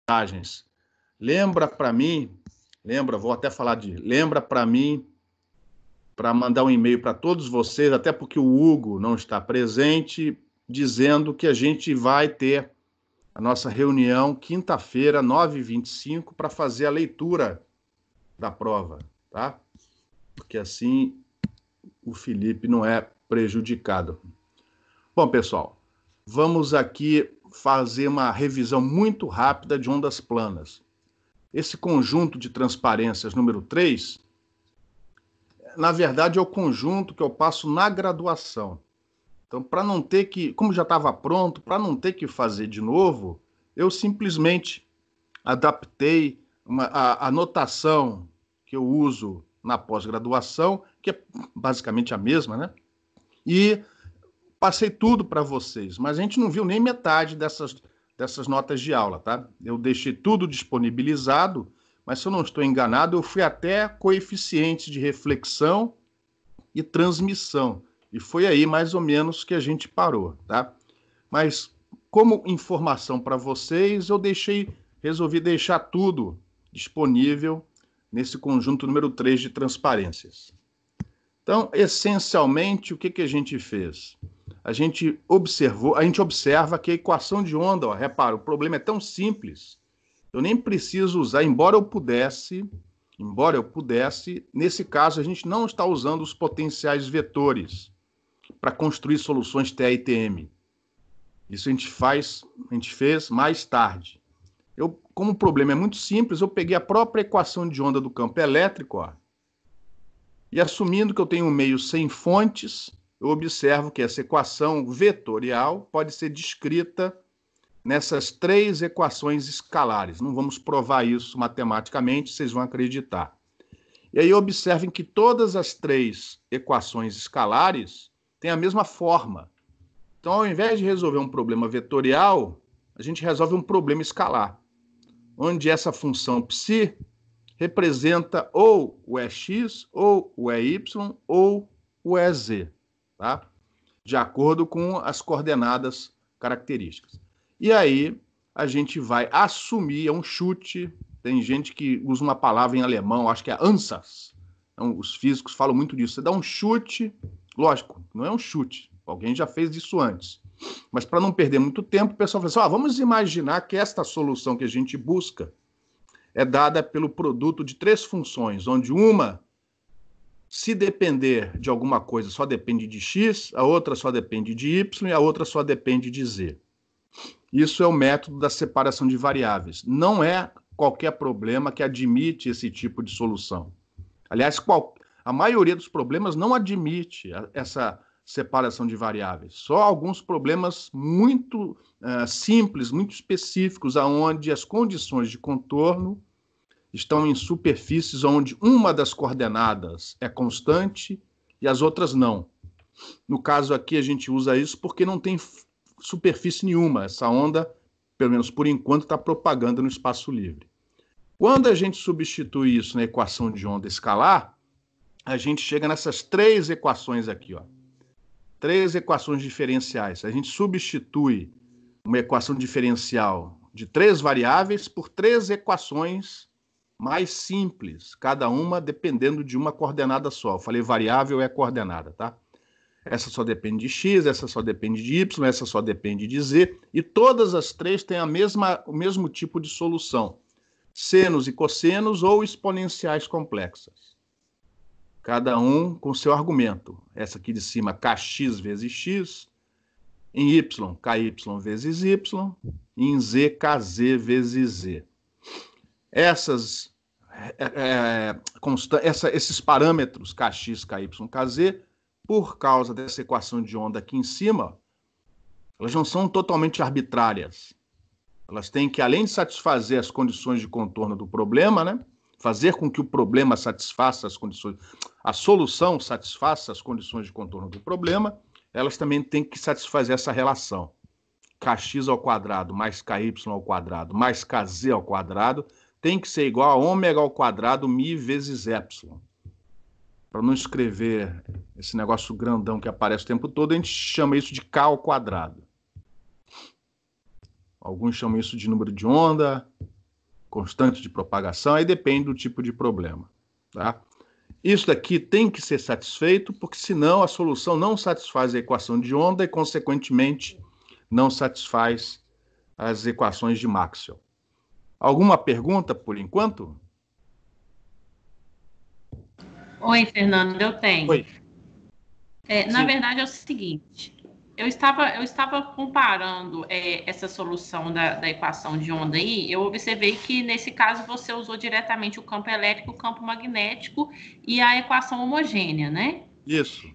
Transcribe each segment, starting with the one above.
mensagens. Lembra para mim, vou até falar lembra para mim, para mandar um e-mail para todos vocês, até porque o Hugo não está presente, dizendo que a gente vai ter a nossa reunião quinta-feira, 9h25, para fazer a leitura da prova, tá? Porque assim o Felipe não é prejudicado. Bom, pessoal, vamos aqui fazer uma revisão muito rápida de ondas planas. Esse conjunto de transparências número 3, na verdade, é o conjunto que eu passo na graduação. Então, para não ter que, como já estava pronto, para não ter que fazer de novo, eu simplesmente adaptei a notação que eu uso na pós-graduação, que é basicamente a mesma, né? E passei tudo para vocês, mas a gente não viu nem metade dessas notas de aula, tá? Eu deixei tudo disponibilizado, mas se eu não estou enganado, eu fui até coeficientes de reflexão e transmissão. E foi aí mais ou menos que a gente parou, tá? Mas como informação para vocês, eu resolvi deixar tudo disponível nesse conjunto número 3 de transparências. Então, essencialmente, o que a gente fez? A gente observa que a equação de onda, ó, repara, o problema é tão simples, eu nem preciso usar, embora eu pudesse, nesse caso a gente não está usando os potenciais vetores para construir soluções TE e TM. Isso a gente fez mais tarde. Como o problema é muito simples, eu peguei a própria equação de onda do campo elétrico, ó, e assumindo que eu tenho um meio sem fontes, eu observo que essa equação vetorial pode ser descrita nessas 3 equações escalares. Não vamos provar isso matematicamente, vocês vão acreditar. E aí observem que todas as 3 equações escalares têm a mesma forma. Então, ao invés de resolver um problema vetorial, a gente resolve um problema escalar, onde essa função psi representa ou o EX, ou o EY, ou o EZ, tá? De acordo com as coordenadas características. E aí a gente vai assumir, é um chute, tem gente que usa uma palavra em alemão, acho que é Ansatz, então, os físicos falam muito disso, você dá um chute, lógico, não é um chute, alguém já fez isso antes, mas para não perder muito tempo, o pessoal fala assim, vamos imaginar que esta solução que a gente busca é dada pelo produto de 3 funções, onde uma, se depender de alguma coisa, só depende de x, a outra só depende de y e a outra só depende de z. Isso é o método da separação de variáveis. Não é qualquer problema que admite esse tipo de solução. Aliás, a maioria dos problemas não admite essa separação de variáveis. Só alguns problemas muito simples, muito específicos, onde as condições de contorno estão em superfícies onde uma das coordenadas é constante e as outras não. No caso aqui, a gente usa isso porque não tem superfície nenhuma. Essa onda, pelo menos por enquanto, está propagando no espaço livre. Quando a gente substitui isso na equação de onda escalar, a gente chega nessas 3 equações aqui, ó. 3 equações diferenciais. A gente substitui uma equação diferencial de 3 variáveis por 3 equações mais simples, cada uma dependendo de uma coordenada só. Eu falei variável é coordenada, tá? Essa só depende de x, essa só depende de y, essa só depende de z, e todas as 3 têm o mesmo tipo de solução. Senos e cossenos ou exponenciais complexas. Cada um com seu argumento. Essa aqui de cima, kx vezes x, em y, ky vezes y, e em z, kz vezes z. Esses parâmetros, kx, ky, kz, por causa dessa equação de onda aqui em cima, elas não são totalmente arbitrárias. Elas têm que, além de satisfazer as condições de contorno do problema, né, fazer com que o problema satisfaça as condições, a solução satisfaça as condições de contorno do problema, elas também têm que satisfazer essa relação. Kx ao quadrado mais ky ao quadrado mais kz ao quadrado tem que ser igual a ômega ao quadrado mi vezes epsilon. Para não escrever esse negócio grandão que aparece o tempo todo, a gente chama isso de k ao quadrado. Alguns chamam isso de número de onda, constante de propagação, aí depende do tipo de problema. Tá? Isso daqui tem que ser satisfeito, porque senão a solução não satisfaz a equação de onda e, consequentemente, não satisfaz as equações de Maxwell. Alguma pergunta por enquanto? Oi, Fernando, eu tenho. Oi. Na verdade, é o seguinte: eu estava comparando essa solução da equação de onda aí. Eu observei que, nesse caso, você usou diretamente o campo elétrico, o campo magnético e a equação homogênea, né? Isso.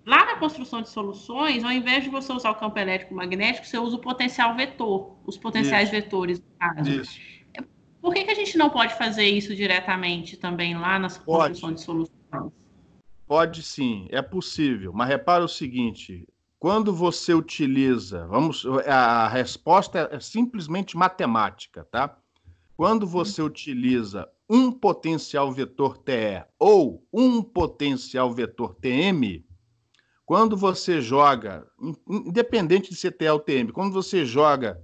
Lá na construção de soluções, ao invés de você usar o campo elétrico magnético, você usa o potencial vetor, os potenciais vetores, no caso. Isso. Por que a gente não pode fazer isso diretamente também lá na construção de soluções? Pode sim, é possível. Mas repara o seguinte: quando você utiliza, a resposta é simplesmente matemática, tá? Quando você utiliza um potencial vetor TE ou um potencial vetor TM, quando você joga, independente de ser TE ou TM, quando você joga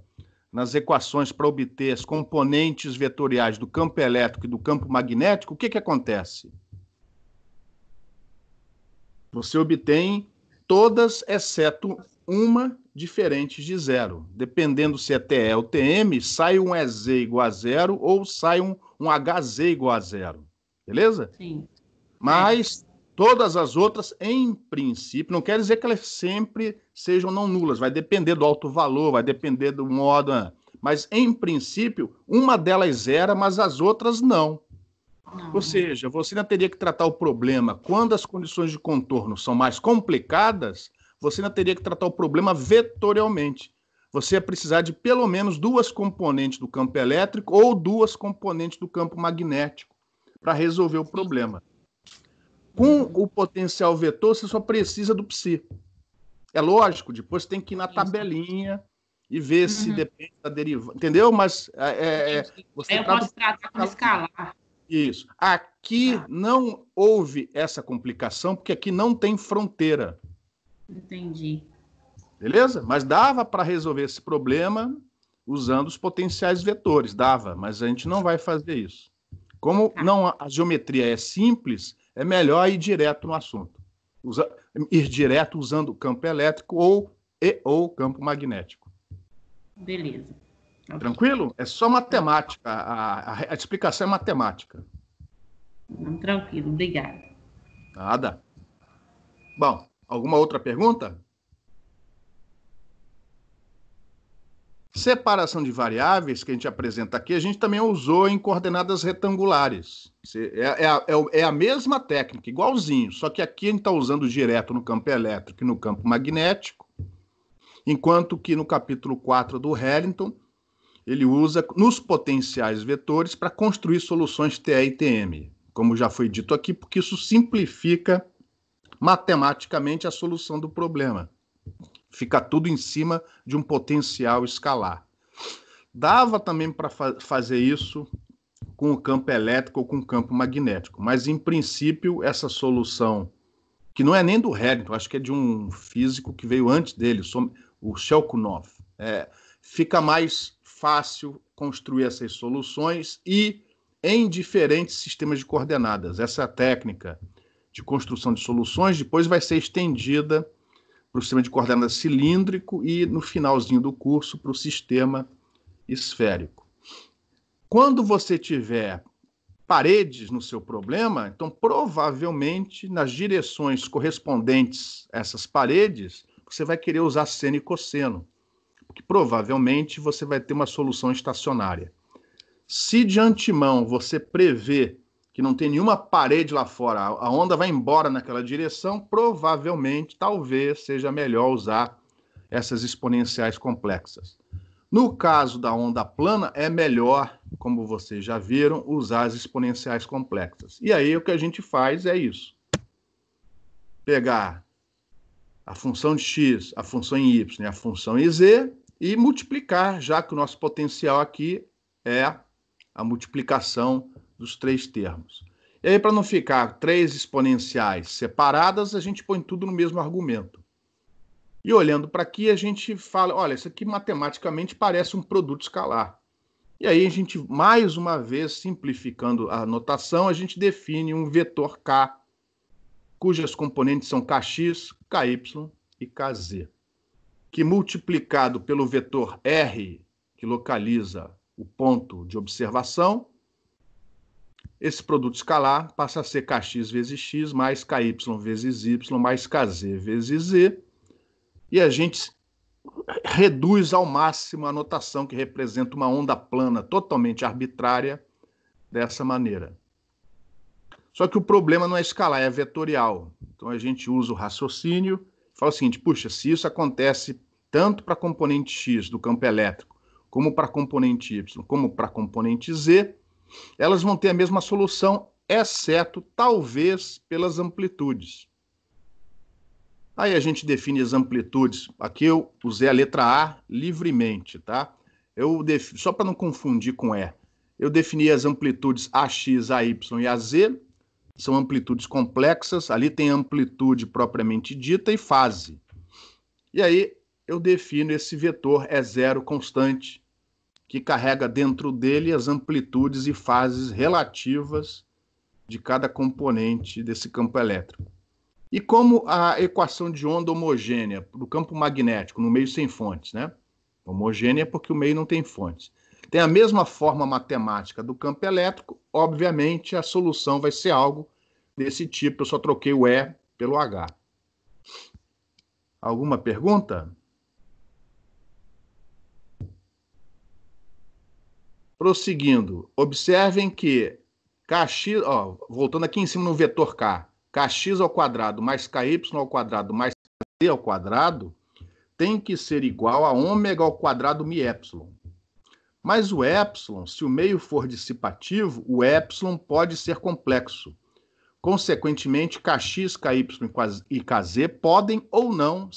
nas equações para obter as componentes vetoriais do campo elétrico e do campo magnético, o que acontece? Você obtém todas, exceto uma, diferentes de zero. Dependendo se é TE ou TM, sai um EZ igual a zero ou sai um HZ igual a zero. Beleza? Sim. Mas todas as outras, em princípio, não quer dizer que elas sempre sejam não nulas. Vai depender do alto valor, vai depender do modo. Mas, em princípio, uma delas zera, mas as outras não. Ou seja, você ainda teria que tratar o problema quando as condições de contorno são mais complicadas, você ainda teria que tratar o problema vetorialmente. Você ia precisar de pelo menos duas componentes do campo elétrico ou duas componentes do campo magnético para resolver o problema. Com o potencial vetor, você só precisa do psi. É lógico, depois tem que ir na tabelinha e ver se depende da derivada. Entendeu? Mas você eu posso tratar como escalar. Isso. Aqui não houve essa complicação, porque aqui não tem fronteira. Entendi. Beleza? Mas dava para resolver esse problema usando os potenciais vetores. Dava, mas a gente não vai fazer isso. Como a geometria é simples, é melhor ir direto no assunto. Ir direto usando o campo elétrico ou campo magnético. Beleza. Tranquilo? É só matemática. A explicação é matemática. Tranquilo, obrigada. Nada. Bom, alguma outra pergunta? Separação de variáveis, que a gente apresenta aqui, a gente também usou em coordenadas retangulares. É a mesma técnica, igualzinho, só que aqui a gente está usando direto no campo elétrico e no campo magnético, enquanto que no capítulo 4 do Harrington, ele usa nos potenciais vetores para construir soluções TE e TM, como já foi dito aqui, porque isso simplifica matematicamente a solução do problema. Fica tudo em cima de um potencial escalar. Dava também para fazer isso com o campo elétrico ou com o campo magnético, mas em princípio essa solução, que não é nem do Harrington, acho que é de um físico que veio antes dele, o Shelkunov, fica mais fácil construir essas soluções e em diferentes sistemas de coordenadas. Essa técnica de construção de soluções depois vai ser estendida para o sistema de coordenadas cilíndrico e, no finalzinho do curso, para o sistema esférico. Quando você tiver paredes no seu problema, então, provavelmente, nas direções correspondentes a essas paredes, você vai querer usar seno e cosseno, porque provavelmente você vai ter uma solução estacionária. Se de antemão você prevê que não tem nenhuma parede lá fora, a onda vai embora naquela direção, provavelmente, talvez, seja melhor usar essas exponenciais complexas. No caso da onda plana, é melhor, como vocês já viram, usar as exponenciais complexas. E aí o que a gente faz é isso. Pegar a função de x, a função em y e a função em z e multiplicar, já que o nosso potencial aqui é a multiplicação dos três termos. E aí, para não ficar três exponenciais separadas, a gente põe tudo no mesmo argumento. E olhando para aqui, a gente fala, olha, isso aqui matematicamente parece um produto escalar. E aí a gente, mais uma vez, simplificando a notação, a gente define um vetor K, cujas componentes são Kx, Ky e Kz, que multiplicado pelo vetor R, que localiza o ponto de observação, esse produto escalar passa a ser Kx vezes x mais Ky vezes y mais Kz vezes z, e a gente reduz ao máximo a notação que representa uma onda plana totalmente arbitrária dessa maneira. Só que o problema não é escalar, é vetorial. Então a gente usa o raciocínio e fala o seguinte, puxa, se isso acontece tanto para a componente x do campo elétrico, como para a componente y, como para a componente z, elas vão ter a mesma solução, exceto, talvez, pelas amplitudes. Aí a gente define as amplitudes. Aqui eu usei a letra A livremente, tá? Só para não confundir com E. Eu defini as amplitudes AX, AY e AZ. São amplitudes complexas. Ali tem amplitude propriamente dita e fase. E aí eu defino esse vetor E0 constante, que carrega dentro dele as amplitudes e fases relativas de cada componente desse campo elétrico. E como a equação de onda homogênea do campo magnético, no meio sem fontes, né? Homogênea porque o meio não tem fontes. Tem a mesma forma matemática do campo elétrico, obviamente a solução vai ser algo desse tipo, eu só troquei o E pelo H. Alguma pergunta? Prosseguindo, observem que Kx, voltando aqui em cima no vetor K, Kx ao quadrado mais Ky ao quadrado mais Kz ao quadrado tem que ser igual a ômega ao quadrado μ epsilon. Mas o epsilon, se o meio for dissipativo, o epsilon pode ser complexo. Consequentemente, Kx, Ky e Kz podem ou não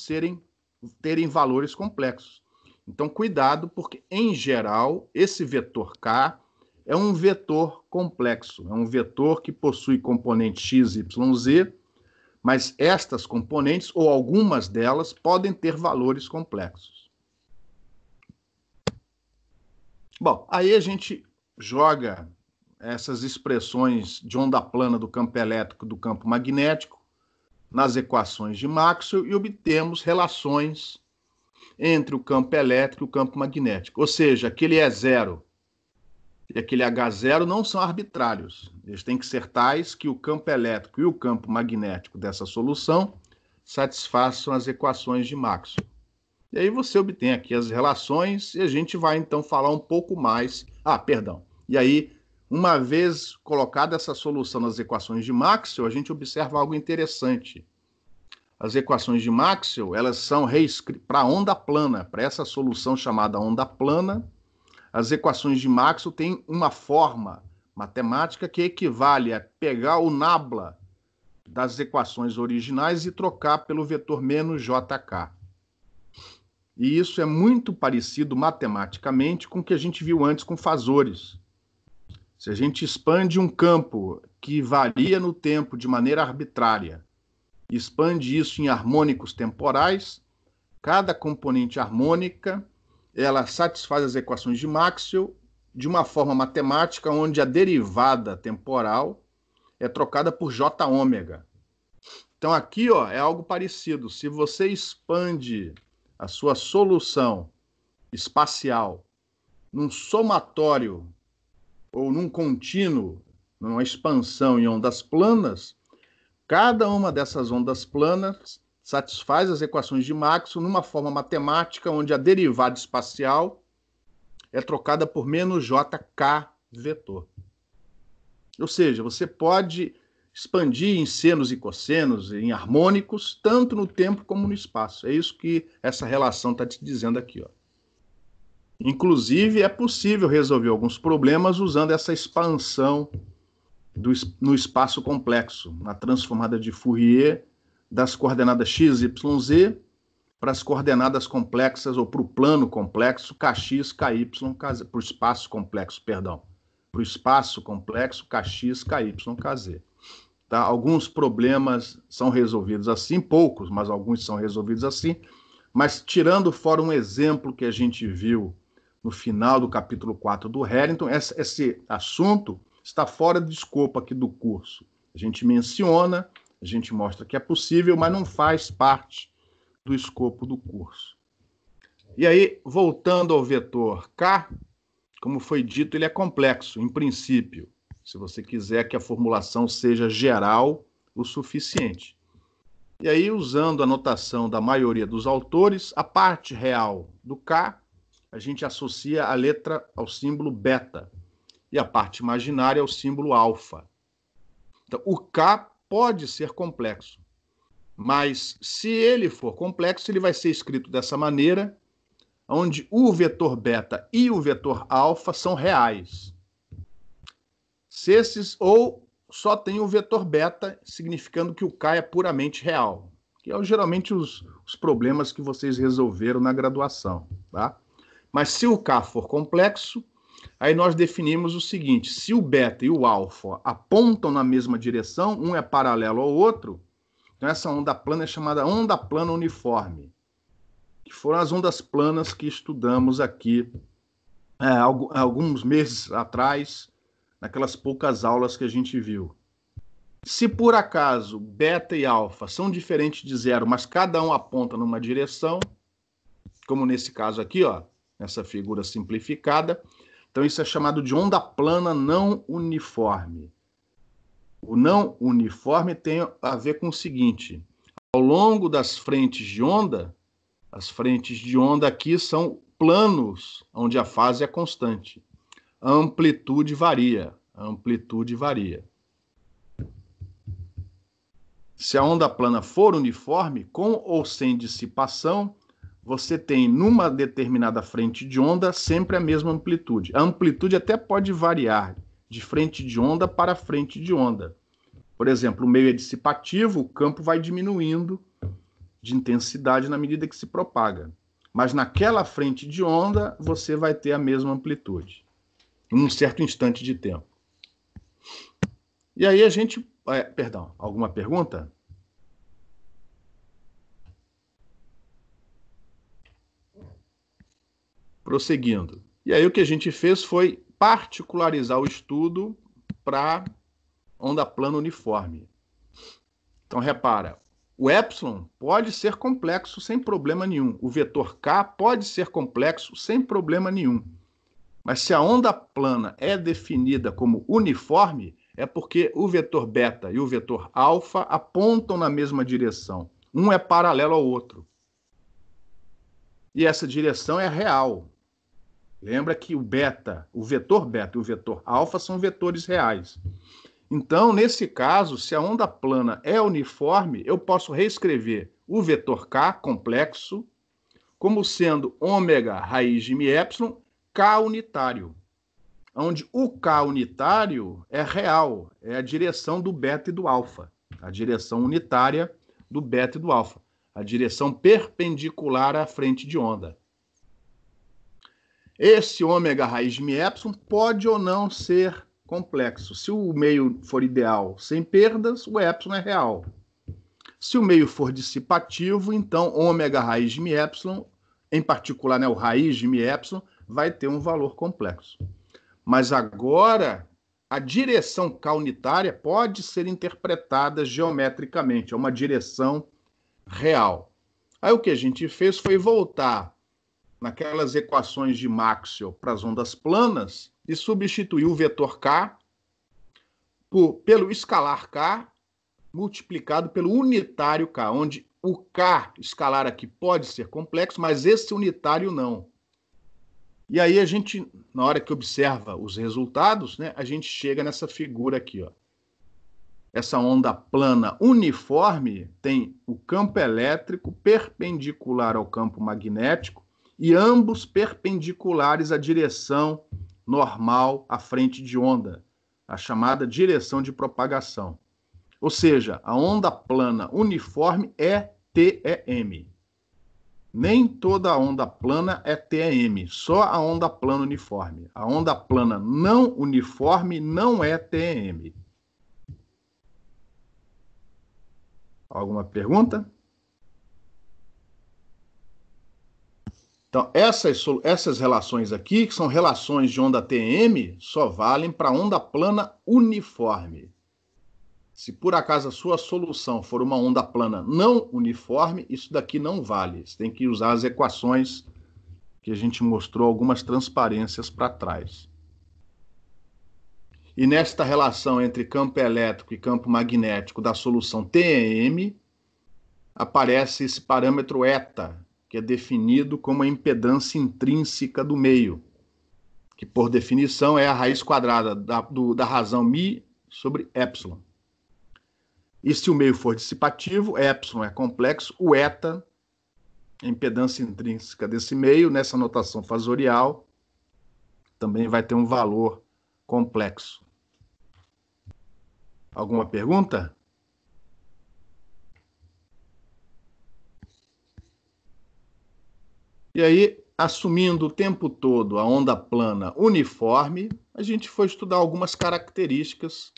terem valores complexos. Então, cuidado, porque, em geral, esse vetor K é um vetor complexo, é um vetor que possui componentes x, y, z, mas estas componentes, ou algumas delas, podem ter valores complexos. Bom, aí a gente joga essas expressões de onda plana do campo elétrico e do campo magnético nas equações de Maxwell e obtemos relações entre o campo elétrico e o campo magnético. Ou seja, aquele E0 e aquele H0 não são arbitrários. Eles têm que ser tais que o campo elétrico e o campo magnético dessa solução satisfaçam as equações de Maxwell. E aí você obtém aqui as relações e a gente vai então falar um pouco mais... E aí, uma vez colocada essa solução nas equações de Maxwell, a gente observa algo interessante. As equações de Maxwell, elas são reescritas para a onda plana, para essa solução chamada onda plana. As equações de Maxwell têm uma forma matemática que equivale a pegar o nabla das equações originais e trocar pelo vetor menos jk. E isso é muito parecido matematicamente com o que a gente viu antes com fasores. Se a gente expande um campo que varia no tempo de maneira arbitrária, expande isso em harmônicos temporais, cada componente harmônica ela satisfaz as equações de Maxwell de uma forma matemática onde a derivada temporal é trocada por j ômega. Então aqui é algo parecido. Se você expande a sua solução espacial num somatório ou num contínuo, numa expansão em ondas planas, cada uma dessas ondas planas satisfaz as equações de Maxwell numa forma matemática onde a derivada espacial é trocada por menos jk vetor. Ou seja, você pode expandir em senos e cossenos, em harmônicos, tanto no tempo como no espaço. É isso que essa relação está te dizendo aqui. Inclusive, é possível resolver alguns problemas usando essa expansão no espaço complexo, na transformada de Fourier das coordenadas x, y, z para as coordenadas complexas, ou para o plano complexo, kx, ky, kz, para o espaço complexo, perdão. Para o espaço complexo, kx, ky, kz. Tá? Alguns problemas são resolvidos assim, poucos, mas alguns são resolvidos assim. Mas tirando fora um exemplo que a gente viu no final do capítulo 4 do Harrington. Esse assunto está fora de escopo aqui do curso. A gente menciona, a gente mostra que é possível, mas não faz parte do escopo do curso. E aí, voltando ao vetor K, como foi dito, ele é complexo, em princípio, se você quiser que a formulação seja geral o suficiente. E aí, usando a notação da maioria dos autores, a parte real do K, a gente associa a letra ao símbolo beta, e a parte imaginária ao símbolo alfa. Então, o K pode ser complexo, mas se ele for complexo, ele vai ser escrito dessa maneira, onde o vetor beta e o vetor alfa são reais. Se esses, ou só tem o vetor beta, significando que o K é puramente real, que é geralmente os problemas que vocês resolveram na graduação, tá? Mas se o K for complexo, aí nós definimos o seguinte: se o beta e o alfa apontam na mesma direção, um é paralelo ao outro, então essa onda plana é chamada onda plana uniforme, que foram as ondas planas que estudamos aqui alguns meses atrás, naquelas poucas aulas que a gente viu. Se por acaso beta e alfa são diferentes de zero, mas cada um aponta numa direção, como nesse caso aqui, ó, nessa figura simplificada, então isso é chamado de onda plana não uniforme. O não uniforme tem a ver com o seguinte: ao longo das frentes de onda, as frentes de onda aqui são planos, onde a fase é constante. A amplitude varia. A amplitude varia. Se a onda plana for uniforme, com ou sem dissipação, você tem numa determinada frente de onda sempre a mesma amplitude. A amplitude até pode variar de frente de onda para frente de onda. Por exemplo, o meio é dissipativo, o campo vai diminuindo de intensidade na medida que se propaga. Mas naquela frente de onda, você vai ter a mesma amplitude, em um certo instante de tempo. E aí a gente... perdão, alguma pergunta? Prosseguindo. E aí o que a gente fez foi particularizar o estudo para onda plana uniforme. Então, repara, o epsilon pode ser complexo sem problema nenhum. O vetor K pode ser complexo sem problema nenhum. Mas se a onda plana é definida como uniforme, é porque o vetor beta e o vetor alfa apontam na mesma direção. Um é paralelo ao outro. E essa direção é real. Lembra que o vetor beta e o vetor alfa são vetores reais. Então, nesse caso, se a onda plana é uniforme, eu posso reescrever o vetor K complexo como sendo ômega raiz de μ K unitário, onde o K unitário é real, é a direção do beta e do alfa, a direção unitária do beta e do alfa, a direção perpendicular à frente de onda. Esse ômega raiz de μ pode ou não ser complexo. Se o meio for ideal sem perdas, o epsilon é real. Se o meio for dissipativo, então ômega raiz de μ, em particular, né, o raiz de μ, vai ter um valor complexo. Mas agora, a direção K unitária pode ser interpretada geometricamente, é uma direção real. Aí o que a gente fez foi voltar naquelas equações de Maxwell para as ondas planas e substituir o vetor K pelo escalar K multiplicado pelo unitário K, onde o K escalar aqui pode ser complexo, mas esse unitário não. E aí a gente, na hora que observa os resultados, né, a gente chega nessa figura aqui, ó. Essa onda plana uniforme tem o campo elétrico perpendicular ao campo magnético e ambos perpendiculares à direção normal à frente de onda, a chamada direção de propagação. Ou seja, a onda plana uniforme é TEM. Nem toda onda plana é TEM, só a onda plana uniforme. A onda plana não uniforme não é TEM. Alguma pergunta? Então, essas relações aqui, que são relações de onda TM, só valem para onda plana uniforme. Se por acaso a sua solução for uma onda plana não uniforme, isso daqui não vale. Você tem que usar as equações que a gente mostrou algumas transparências para trás. E nesta relação entre campo elétrico e campo magnético da solução TEM, aparece esse parâmetro eta, que é definido como a impedância intrínseca do meio, que por definição é a raiz quadrada da razão μ sobre epsilon. E se o meio for dissipativo, epsilon é complexo, o eta, a impedância intrínseca desse meio, nessa notação fasorial, também vai ter um valor complexo. Alguma pergunta? E aí, assumindo o tempo todo a onda plana uniforme, a gente foi estudar algumas características,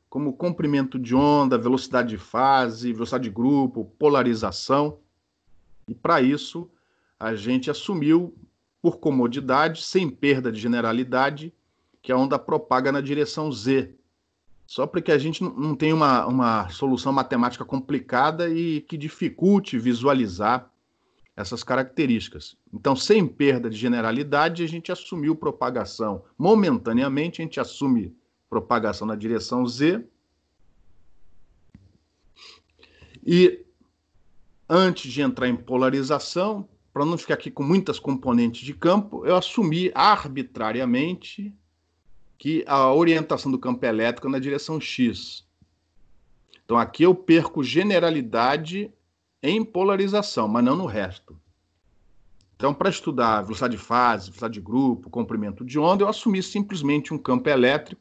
como comprimento de onda, velocidade de fase, velocidade de grupo, polarização. E para isso, a gente assumiu, por comodidade, sem perda de generalidade, que a onda propaga na direção Z. Só porque a gente não tem uma solução matemática complicada e que dificulte visualizar essas características. Então, sem perda de generalidade, a gente assumiu propagação. Momentaneamente, a gente assume propagação na direção Z. E, antes de entrar em polarização, para não ficar aqui com muitas componentes de campo, eu assumi arbitrariamente que a orientação do campo elétrico é na direção X. Então, aqui eu perco generalidade em polarização, mas não no resto. Então, para estudar velocidade de fase, velocidade de grupo, comprimento de onda, eu assumi simplesmente um campo elétrico,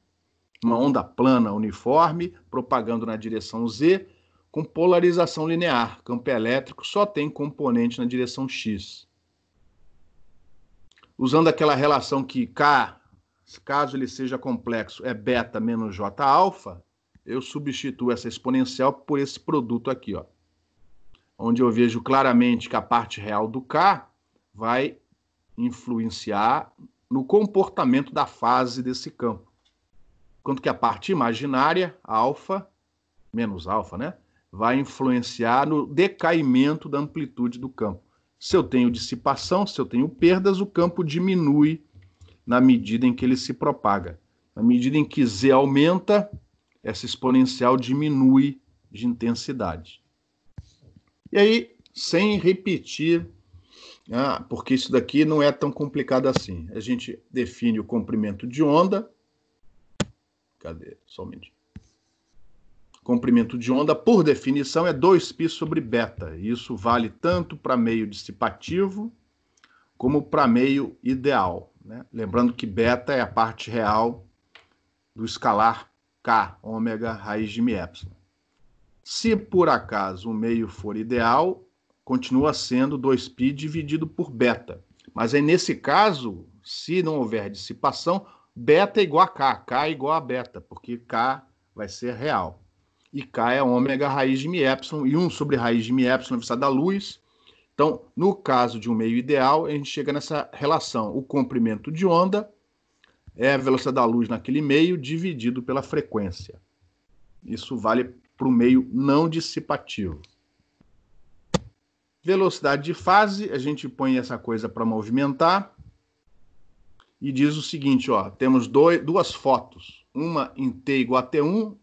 uma onda plana uniforme, propagando na direção Z, com polarização linear. Campo elétrico só tem componente na direção X. Usando aquela relação que K, caso ele seja complexo, é beta menos J alfa, eu substituo essa exponencial por esse produto aqui, ó, onde eu vejo claramente que a parte real do K vai influenciar no comportamento da fase desse campo. Enquanto que a parte imaginária, alfa, menos alfa, né, vai influenciar no decaimento da amplitude do campo. Se eu tenho dissipação, se eu tenho perdas, o campo diminui na medida em que ele se propaga. Na medida em que Z aumenta, essa exponencial diminui de intensidade. E aí, sem repetir, porque isso daqui não é tão complicado assim. A gente define o comprimento de onda. Cadê? Só um minutinho. Comprimento de onda, por definição, é 2π sobre beta. Isso vale tanto para meio dissipativo como para meio ideal, né? Lembrando que beta é a parte real do escalar K, ômega, raiz de μ. Se por acaso o meio for ideal, continua sendo 2π dividido por beta. Mas aí, nesse caso, se não houver dissipação, beta é igual a K é igual a beta, porque K vai ser real. E K é ômega raiz de μ, e 1 sobre raiz de μ na velocidade da luz. Então, no caso de um meio ideal, a gente chega nessa relação. O comprimento de onda é a velocidade da luz naquele meio dividido pela frequência. Isso vale para o meio não dissipativo. Velocidade de fase, a gente põe essa coisa para movimentar e diz o seguinte, ó, temos duas fotos, uma em t igual a t1,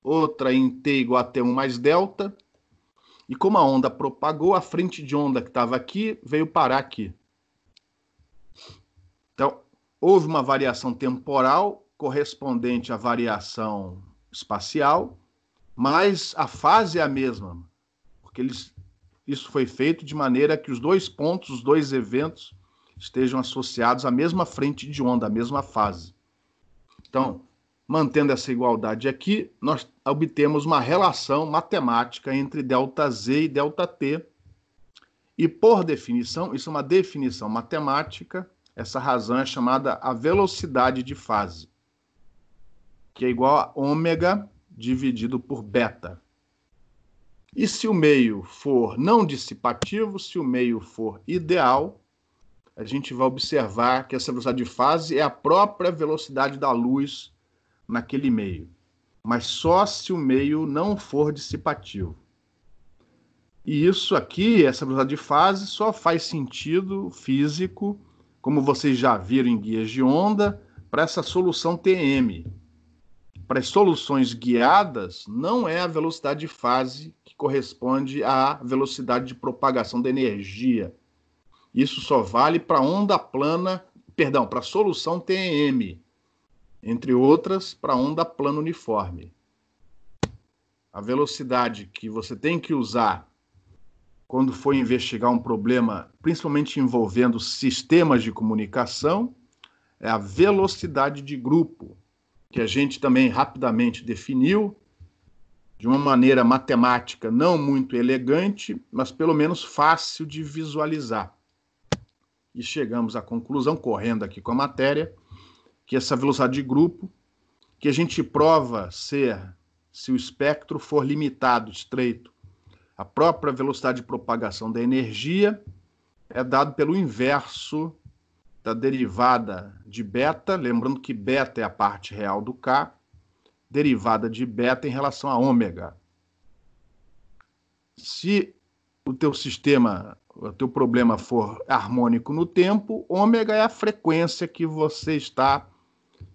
outra em t igual a t1 mais delta, e como a onda propagou, a frente de onda que estava aqui veio parar aqui. Então, houve uma variação temporal correspondente à variação espacial, mas a fase é a mesma, porque isso foi feito de maneira que os dois pontos, os dois eventos, estejam associados à mesma frente de onda, à mesma fase. Então, mantendo essa igualdade aqui, nós obtemos uma relação matemática entre ΔZ e ΔT. E, por definição, isso é uma definição matemática, essa razão é chamada a velocidade de fase, que é igual a ômega dividido por beta. E se o meio for não dissipativo, se o meio for ideal, a a gente vai observar que essa velocidade de fase é a própria velocidade da luz naquele meio, mas só se o meio não for dissipativo. E isso aqui, essa velocidade de fase, só faz sentido físico, como vocês já viram em guias de onda, para essa solução TM. Para as soluções guiadas, não é a velocidade de fase que corresponde à velocidade de propagação da energia. Isso só vale para onda plana, perdão, para a solução TM, entre outras, para onda plana uniforme. A velocidade que você tem que usar quando for investigar um problema, principalmente envolvendo sistemas de comunicação, é a velocidade de grupo, que a gente também rapidamente definiu, de uma maneira matemática não muito elegante, mas pelo menos fácil de visualizar. E chegamos à conclusão, correndo aqui com a matéria, que essa velocidade de grupo, que a gente prova ser, se o espectro for limitado, estreito, a própria velocidade de propagação da energia é dado pelo inverso da derivada de beta, lembrando que beta é a parte real do K, derivada de beta em relação a ômega. Se o teu sistema, o teu problema for harmônico no tempo, ômega é a frequência que você está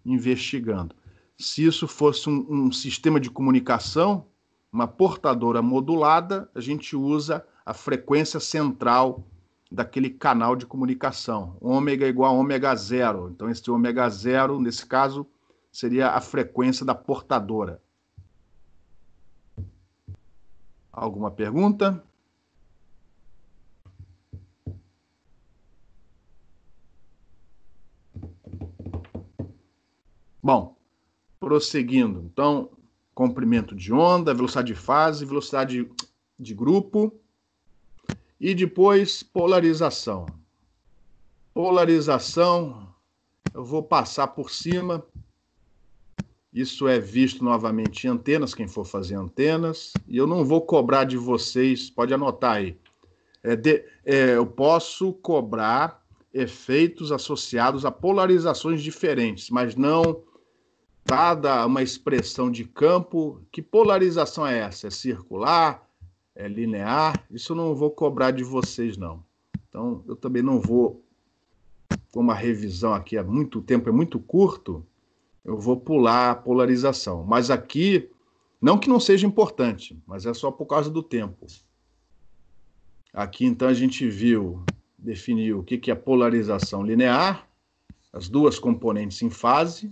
investigando. Se isso fosse um sistema de comunicação, uma portadora modulada, a gente usa a frequência central daquele canal de comunicação. Ômega é igual a ômega zero. Então, esse ômega zero, nesse caso, seria a frequência da portadora. Alguma pergunta? Bom, prosseguindo. Então, comprimento de onda, velocidade de fase, velocidade de grupo e depois polarização. Polarização, eu vou passar por cima. Isso é visto novamente em antenas, quem for fazer antenas, e eu não vou cobrar de vocês, pode anotar aí. Eu posso cobrar efeitos associados a polarizações diferentes, mas não dada uma expressão de campo. Que polarização é essa? É circular? É linear? Isso eu não vou cobrar de vocês, não. Então, eu também não vou, como a revisão aqui há muito tempo, é muito curto, eu vou pular a polarização. Mas aqui, não que não seja importante, mas é só por causa do tempo. Aqui, então, a gente definiu o que é polarização linear, as duas componentes em fase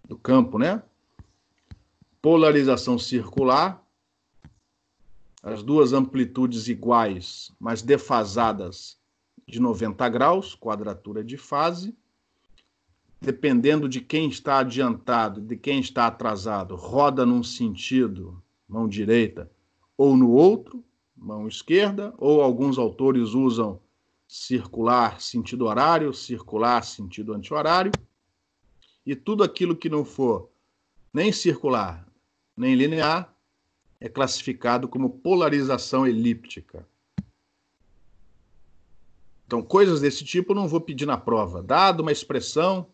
do campo, né? Polarização circular, as duas amplitudes iguais, mas defasadas de 90 graus, quadratura de fase. Dependendo de quem está adiantado, de quem está atrasado, roda num sentido, mão direita, ou no outro, mão esquerda, ou alguns autores usam circular, sentido horário, circular, sentido anti-horário. E tudo aquilo que não for nem circular, nem linear, é classificado como polarização elíptica. Então, coisas desse tipo eu não vou pedir na prova. Dado uma expressão,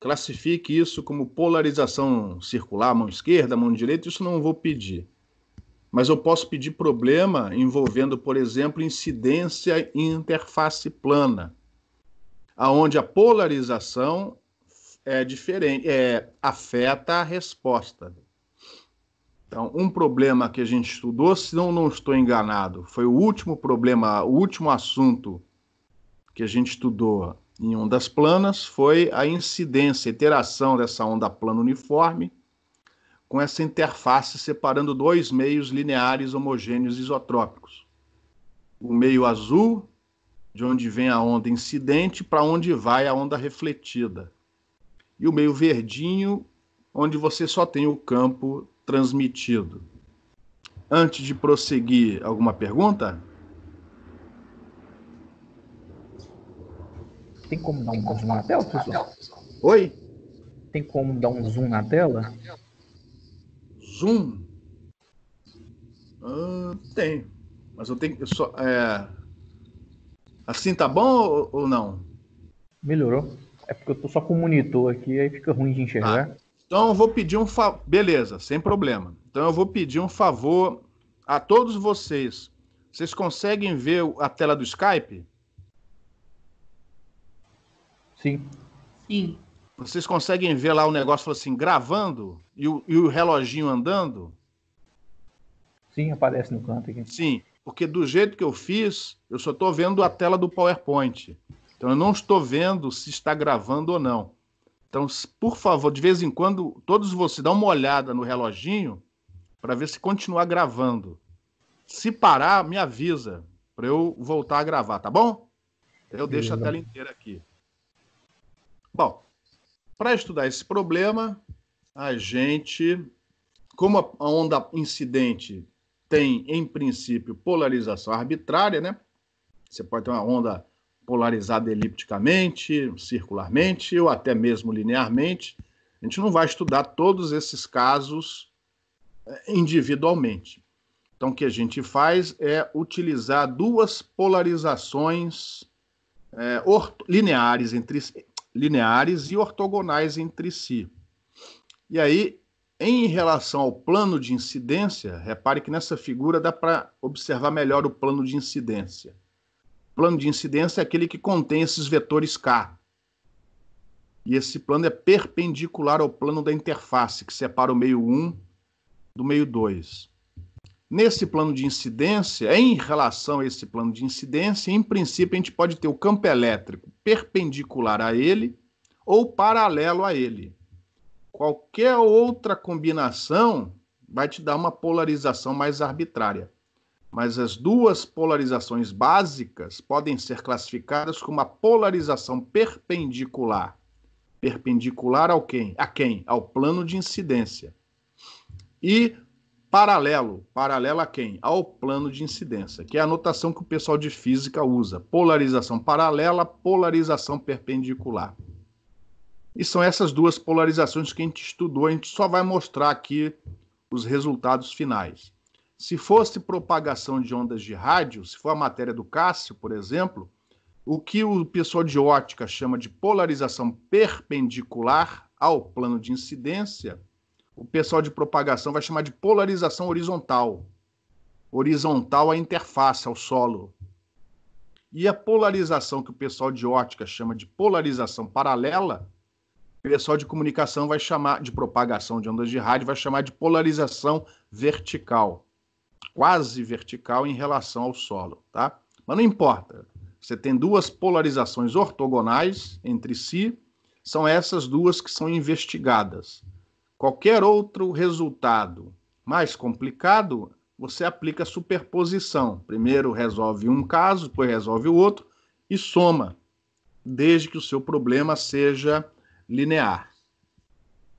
classifique isso como polarização circular, mão esquerda, mão direita, isso não vou pedir. Mas eu posso pedir problema envolvendo, por exemplo, incidência em interface plana, aonde a polarização é diferente, afeta a resposta. Então, um problema que a gente estudou, se não estou enganado, foi o último problema, o último assunto que a gente estudou em ondas planas, foi a incidência, a interação dessa onda plana uniforme com essa interface separando dois meios lineares homogêneos isotrópicos. O meio azul, de onde vem a onda incidente, para onde vai a onda refletida. E o meio verdinho, onde você só tem o campo transmitido. Antes de prosseguir, alguma pergunta? Tem como dar um zoom na tela, professor? Oi? Tem como dar um zoom na tela? Zoom? Tem. Mas eu tenho. Assim tá bom ou não? Melhorou. É porque eu tô só com o monitor aqui, aí fica ruim de enxergar. Tá. Então eu vou pedir um favor. Beleza, sem problema. Então eu vou pedir um favor a todos vocês. Vocês conseguem ver a tela do Skype? Sim, Sim. Vocês conseguem ver lá o negócio assim, gravando e o reloginho andando? sim, aparece no canto aqui. Sim, porque do jeito que eu fiz, eu só estou vendo a tela do PowerPoint. Então eu não estou vendo se está gravando ou não. Então, por favor, de vez em quando, todos vocês dão uma olhada no reloginho para ver se continuar gravando. Se parar, me avisa para eu voltar a gravar, tá bom? Eu deixo a tela inteira aqui. Bom, para estudar esse problema, a gente, como a onda incidente tem, em princípio, polarização arbitrária, né? Você pode ter uma onda polarizada elipticamente, circularmente ou até mesmo linearmente. A gente não vai estudar todos esses casos individualmente. Então, o que a gente faz é utilizar duas polarizações lineares e ortogonais entre si. E aí, em relação ao plano de incidência, repare que nessa figura dá para observar melhor o plano de incidência. O plano de incidência é aquele que contém esses vetores K. E esse plano é perpendicular ao plano da interface, que separa o meio 1 do meio 2. Nesse plano de incidência, em relação a esse plano de incidência, em princípio, a gente pode ter o campo elétrico perpendicular a ele ou paralelo a ele. Qualquer outra combinação vai te dar uma polarização mais arbitrária. Mas as duas polarizações básicas podem ser classificadas como a polarização perpendicular. Perpendicular ao quem? A quem? Ao plano de incidência. E paralelo. Paralelo a quem? Ao plano de incidência, que é a notação que o pessoal de física usa. Polarização paralela, polarização perpendicular. E são essas duas polarizações que a gente estudou, a gente só vai mostrar aqui os resultados finais. Se fosse propagação de ondas de rádio, se for a matéria do Cássio, por exemplo, o que o pessoal de ótica chama de polarização perpendicular ao plano de incidência, o pessoal de propagação vai chamar de polarização horizontal. Horizontal à interface, ao solo. E a polarização que o pessoal de ótica chama de polarização paralela, o pessoal de comunicação vai chamar, de propagação de ondas de rádio, vai chamar de polarização vertical. Quase vertical em relação ao solo, tá? Mas não importa. Você tem duas polarizações ortogonais entre si, são essas duas que são investigadas. Qualquer outro resultado mais complicado, você aplica superposição. Primeiro resolve um caso, depois resolve o outro e soma, desde que o seu problema seja linear.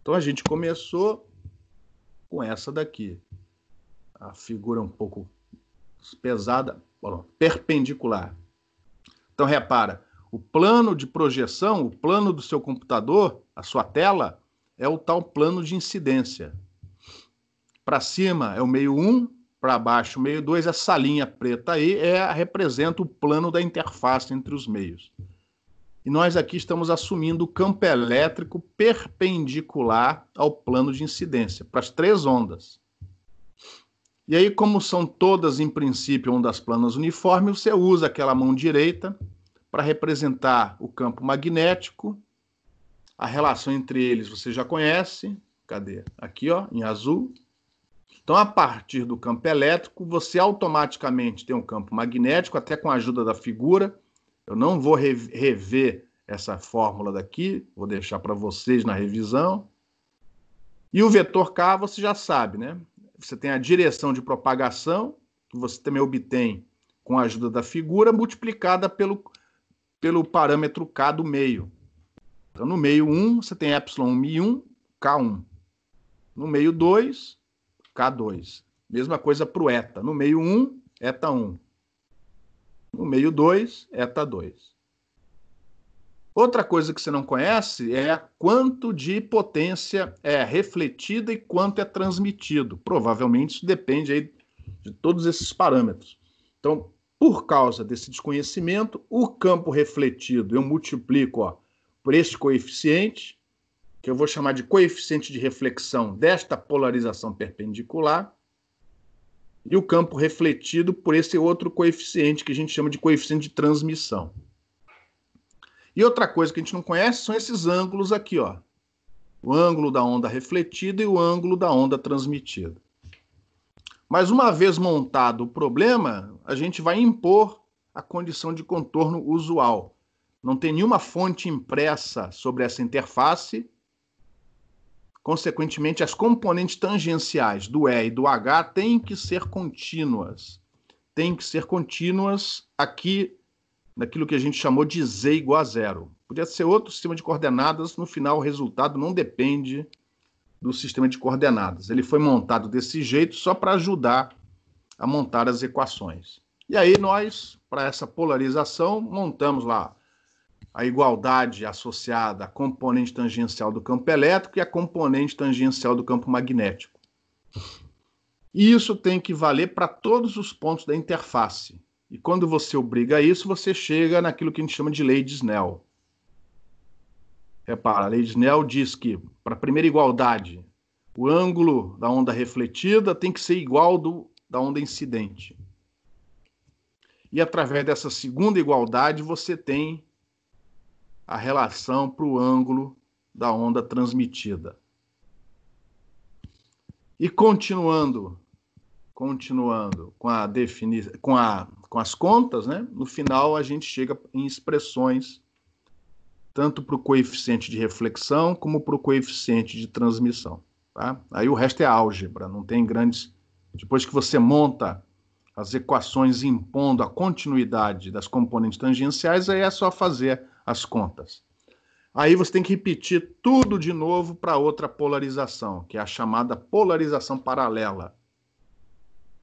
Então a gente começou com essa daqui. A figura um pouco pesada, perpendicular. Então repara, o plano de projeção, o plano do seu computador, a sua tela, é o tal plano de incidência. Para cima é o meio 1, para baixo o meio 2, essa linha preta aí representa o plano da interface entre os meios. E nós aqui estamos assumindo o campo elétrico perpendicular ao plano de incidência, para as três ondas. E aí, como são todas, em princípio, ondas planas uniformes, você usa aquela mão direita para representar o campo magnético. A relação entre eles você já conhece. Cadê? Aqui, ó, em azul. Então, a partir do campo elétrico, você automaticamente tem um campo magnético, até com a ajuda da figura. Eu não vou rever essa fórmula daqui, vou deixar para vocês na revisão. E o vetor K você já sabe, né? Você tem a direção de propagação, que você também obtém com a ajuda da figura, multiplicada pelo parâmetro K do meio. Então, no meio 1, você tem ε1, K1. No meio 2, K2. Mesma coisa para o eta. No meio 1, eta1. No meio 2, eta2. Outra coisa que você não conhece é quanto de potência é refletida e quanto é transmitido. Provavelmente isso depende aí de todos esses parâmetros. Então, por causa desse desconhecimento, o campo refletido eu multiplico por este coeficiente, que eu vou chamar de coeficiente de reflexão desta polarização perpendicular, e o campo refletido por esse outro coeficiente que a gente chama de coeficiente de transmissão. E outra coisa que a gente não conhece são esses ângulos aqui, ó. O ângulo da onda refletida e o ângulo da onda transmitida. Mas uma vez montado o problema, a gente vai impor a condição de contorno usual. Não tem nenhuma fonte impressa sobre essa interface. Consequentemente, as componentes tangenciais do E e do H têm que ser contínuas. Têm que ser contínuas aqui naquilo que a gente chamou de Z igual a zero. Podia ser outro sistema de coordenadas, no final o resultado não depende do sistema de coordenadas. Ele foi montado desse jeito só para ajudar a montar as equações. E aí nós, para essa polarização, montamos lá a igualdade associada à componente tangencial do campo elétrico e à componente tangencial do campo magnético. E isso tem que valer para todos os pontos da interface. E quando você obriga isso, você chega naquilo que a gente chama de lei de Snell. Repara, a lei de Snell diz que, para a primeira igualdade, o ângulo da onda refletida tem que ser igual da onda incidente. E através dessa segunda igualdade, você tem a relação para o ângulo da onda transmitida. E continuando com as contas, né? No final a gente chega em expressões tanto para o coeficiente de reflexão como para o coeficiente de transmissão. Tá? Aí o resto é álgebra, não tem grandes... Depois que você monta as equações impondo a continuidade das componentes tangenciais, aí é só fazer as contas. Aí você tem que repetir tudo de novo para outra polarização, que é a chamada polarização paralela,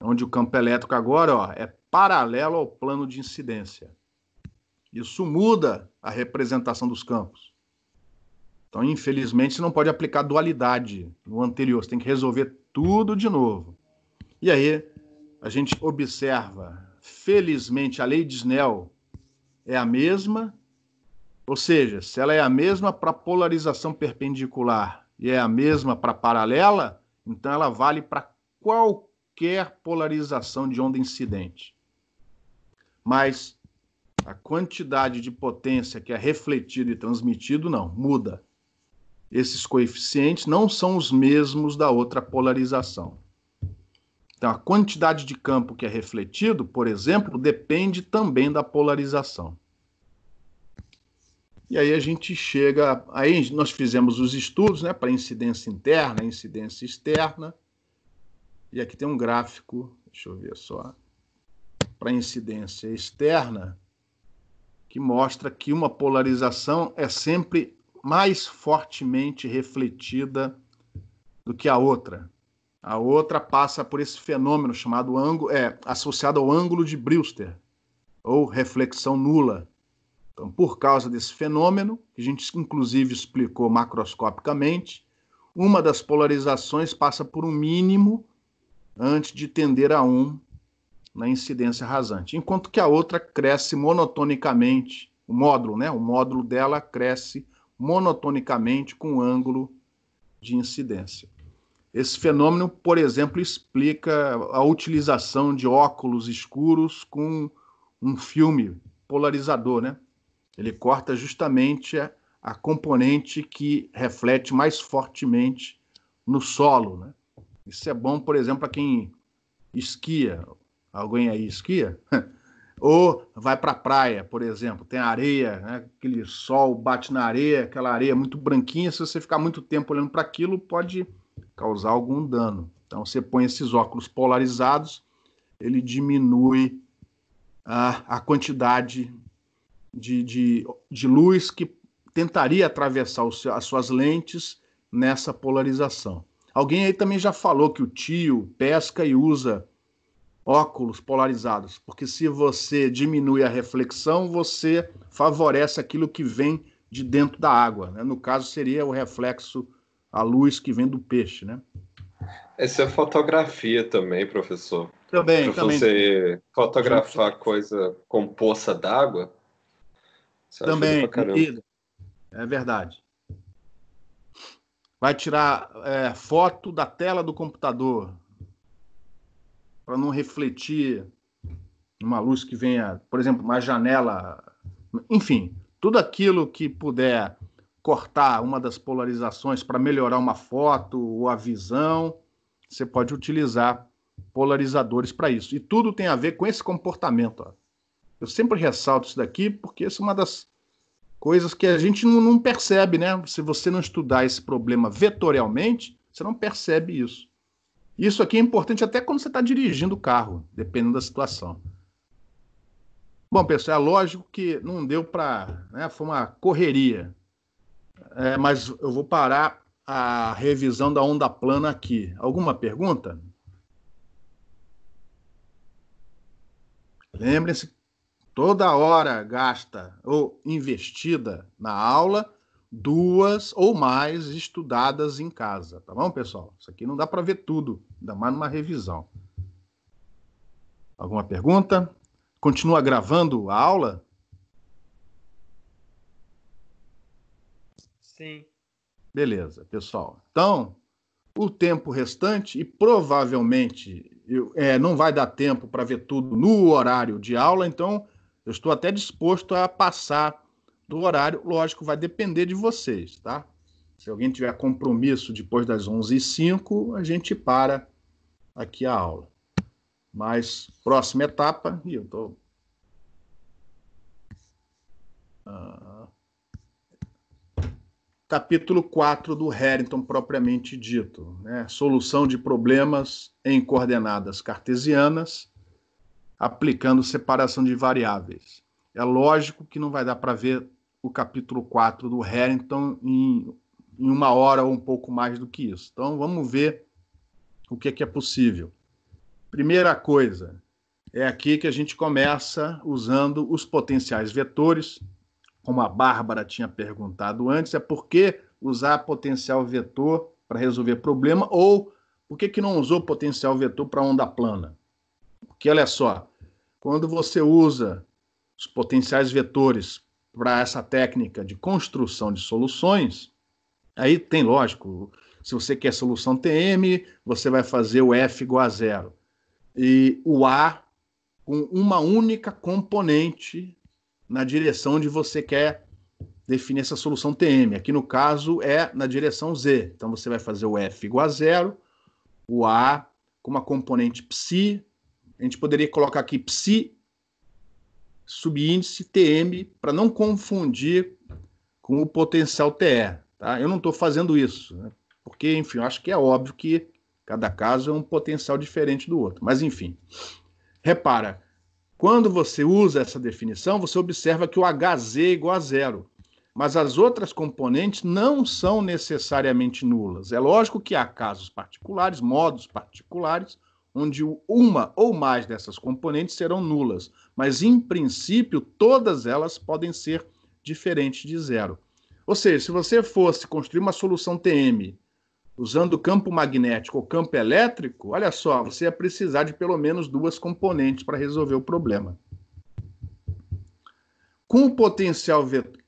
onde o campo elétrico agora é paralelo ao plano de incidência. Isso muda a representação dos campos. Então, infelizmente, você não pode aplicar dualidade no anterior, você tem que resolver tudo de novo. E aí, a gente observa, felizmente, a lei de Snell é a mesma, ou seja, se ela é a mesma para polarização perpendicular e é a mesma para paralela, então ela vale para qualquer polarização de onda incidente. Mas a quantidade de potência que é refletido e transmitido não, muda. Esses coeficientes não são os mesmos da outra polarização. Então, a quantidade de campo que é refletido, por exemplo, depende também da polarização. E aí a gente chega... Aí nós fizemos os estudos, né, para incidência interna, incidência externa. E aqui tem um gráfico, deixa eu ver só, para incidência externa, que mostra que uma polarização é sempre mais fortemente refletida do que a outra. A outra passa por esse fenômeno chamado ângulo, associado ao ângulo de Brewster, ou reflexão nula. Então, por causa desse fenômeno, que a gente inclusive explicou macroscopicamente, uma das polarizações passa por um mínimo antes de tender a 1 na incidência rasante, enquanto que a outra cresce monotonicamente, o módulo dela cresce monotonicamente com o ângulo de incidência. Esse fenômeno, por exemplo, explica a utilização de óculos escuros com um filme polarizador, né? Ele corta justamente a componente que reflete mais fortemente no solo, né? Isso é bom, por exemplo, para quem esquia. Alguém aí esquia? Ou vai para a praia, por exemplo, tem areia, né? Aquele sol bate na areia, aquela areia muito branquinha, se você ficar muito tempo olhando para aquilo, pode causar algum dano. Então, você põe esses óculos polarizados, ele diminui a quantidade de luz que tentaria atravessar as suas lentes nessa polarização. Alguém aí também já falou que o tio pesca e usa óculos polarizados, porque se você diminui a reflexão, você favorece aquilo que vem de dentro da água, né? No caso, seria o reflexo, a luz que vem do peixe, né? Essa é fotografia também, professor. Também, Para também. você fotografar coisa com poça d'água, isso ajuda Também, pra caramba. é verdade. Vai tirar foto da tela do computador para não refletir uma luz que venha, por exemplo, uma janela. Enfim, tudo aquilo que puder cortar uma das polarizações para melhorar uma foto ou a visão, você pode utilizar polarizadores para isso. E tudo tem a ver com esse comportamento. Ó. Eu sempre ressalto isso daqui porque essa é uma das coisas que a gente não percebe, né? Se você não estudar esse problema vetorialmente, você não percebe isso. Isso aqui é importante até quando você está dirigindo o carro, dependendo da situação. Bom, pessoal, é lógico que não deu para... Né, foi uma correria. Mas eu vou parar a revisão da onda plana aqui. Alguma pergunta? Lembrem-se, toda hora gasta ou investida na aula, 2 ou mais estudadas em casa. Tá bom, pessoal? Isso aqui não dá para ver tudo, ainda mais numa revisão. Alguma pergunta? Continua gravando a aula? Sim. Beleza, pessoal. Então, o tempo restante, e provavelmente não vai dar tempo para ver tudo no horário de aula, então eu estou até disposto a passar do horário. Lógico, vai depender de vocês, tá? Se alguém tiver compromisso depois das 11h05, a gente para aqui a aula. Mas, próxima etapa, e eu estou... Capítulo 4 do Harrington, propriamente dito, né? Solução de problemas em coordenadas cartesianas, aplicando separação de variáveis. É lógico que não vai dar para ver o capítulo 4 do Harrington em 1 hora ou um pouco mais do que isso. Então, vamos ver o que é possível. Primeira coisa, é aqui que a gente começa usando os potenciais vetores. Como a Bárbara tinha perguntado antes, é por que usar potencial vetor para resolver problema, ou por que não usou potencial vetor para onda plana? Porque, olha só, quando você usa os potenciais vetores para essa técnica de construção de soluções, aí tem, lógico, se você quer solução TM, você vai fazer o F igual a 0. E o A com uma única componente na direção onde você quer definir essa solução TM. Aqui, no caso, é na direção Z. Então, você vai fazer o F igual a 0, o A com uma componente psi. A gente poderia colocar aqui psi subíndice TM para não confundir com o potencial TE. Tá? Eu não estou fazendo isso, né? Porque, enfim, eu acho que é óbvio que cada caso é um potencial diferente do outro. Mas, enfim, repara, quando você usa essa definição, você observa que o Hz é igual a 0. Mas as outras componentes não são necessariamente nulas. É lógico que há casos particulares, modos particulares, onde uma ou mais dessas componentes serão nulas. Mas, em princípio, todas elas podem ser diferentes de 0. Ou seja, se você fosse construir uma solução TM usando campo magnético ou campo elétrico, olha só, você ia precisar de pelo menos 2 componentes para resolver o problema. Com o potencial vetor,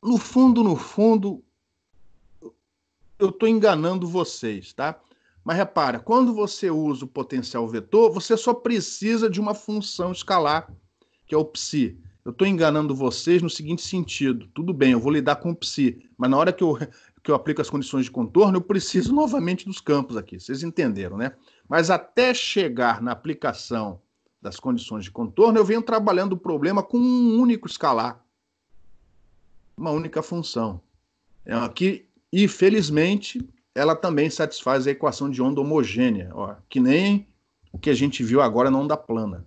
no fundo, eu estou enganando vocês, tá? Mas repara, quando você usa o potencial vetor, você só precisa de uma função escalar, que é o psi. Eu estou enganando vocês no seguinte sentido. Tudo bem, eu vou lidar com o psi, mas na hora que eu aplico as condições de contorno, eu preciso novamente dos campos aqui. Vocês entenderam, né? Mas até chegar na aplicação das condições de contorno, eu venho trabalhando o problema com um único escalar. Uma única função. Aqui, e felizmente, ela também satisfaz a equação de onda homogênea, ó, que nem o que a gente viu agora na onda plana.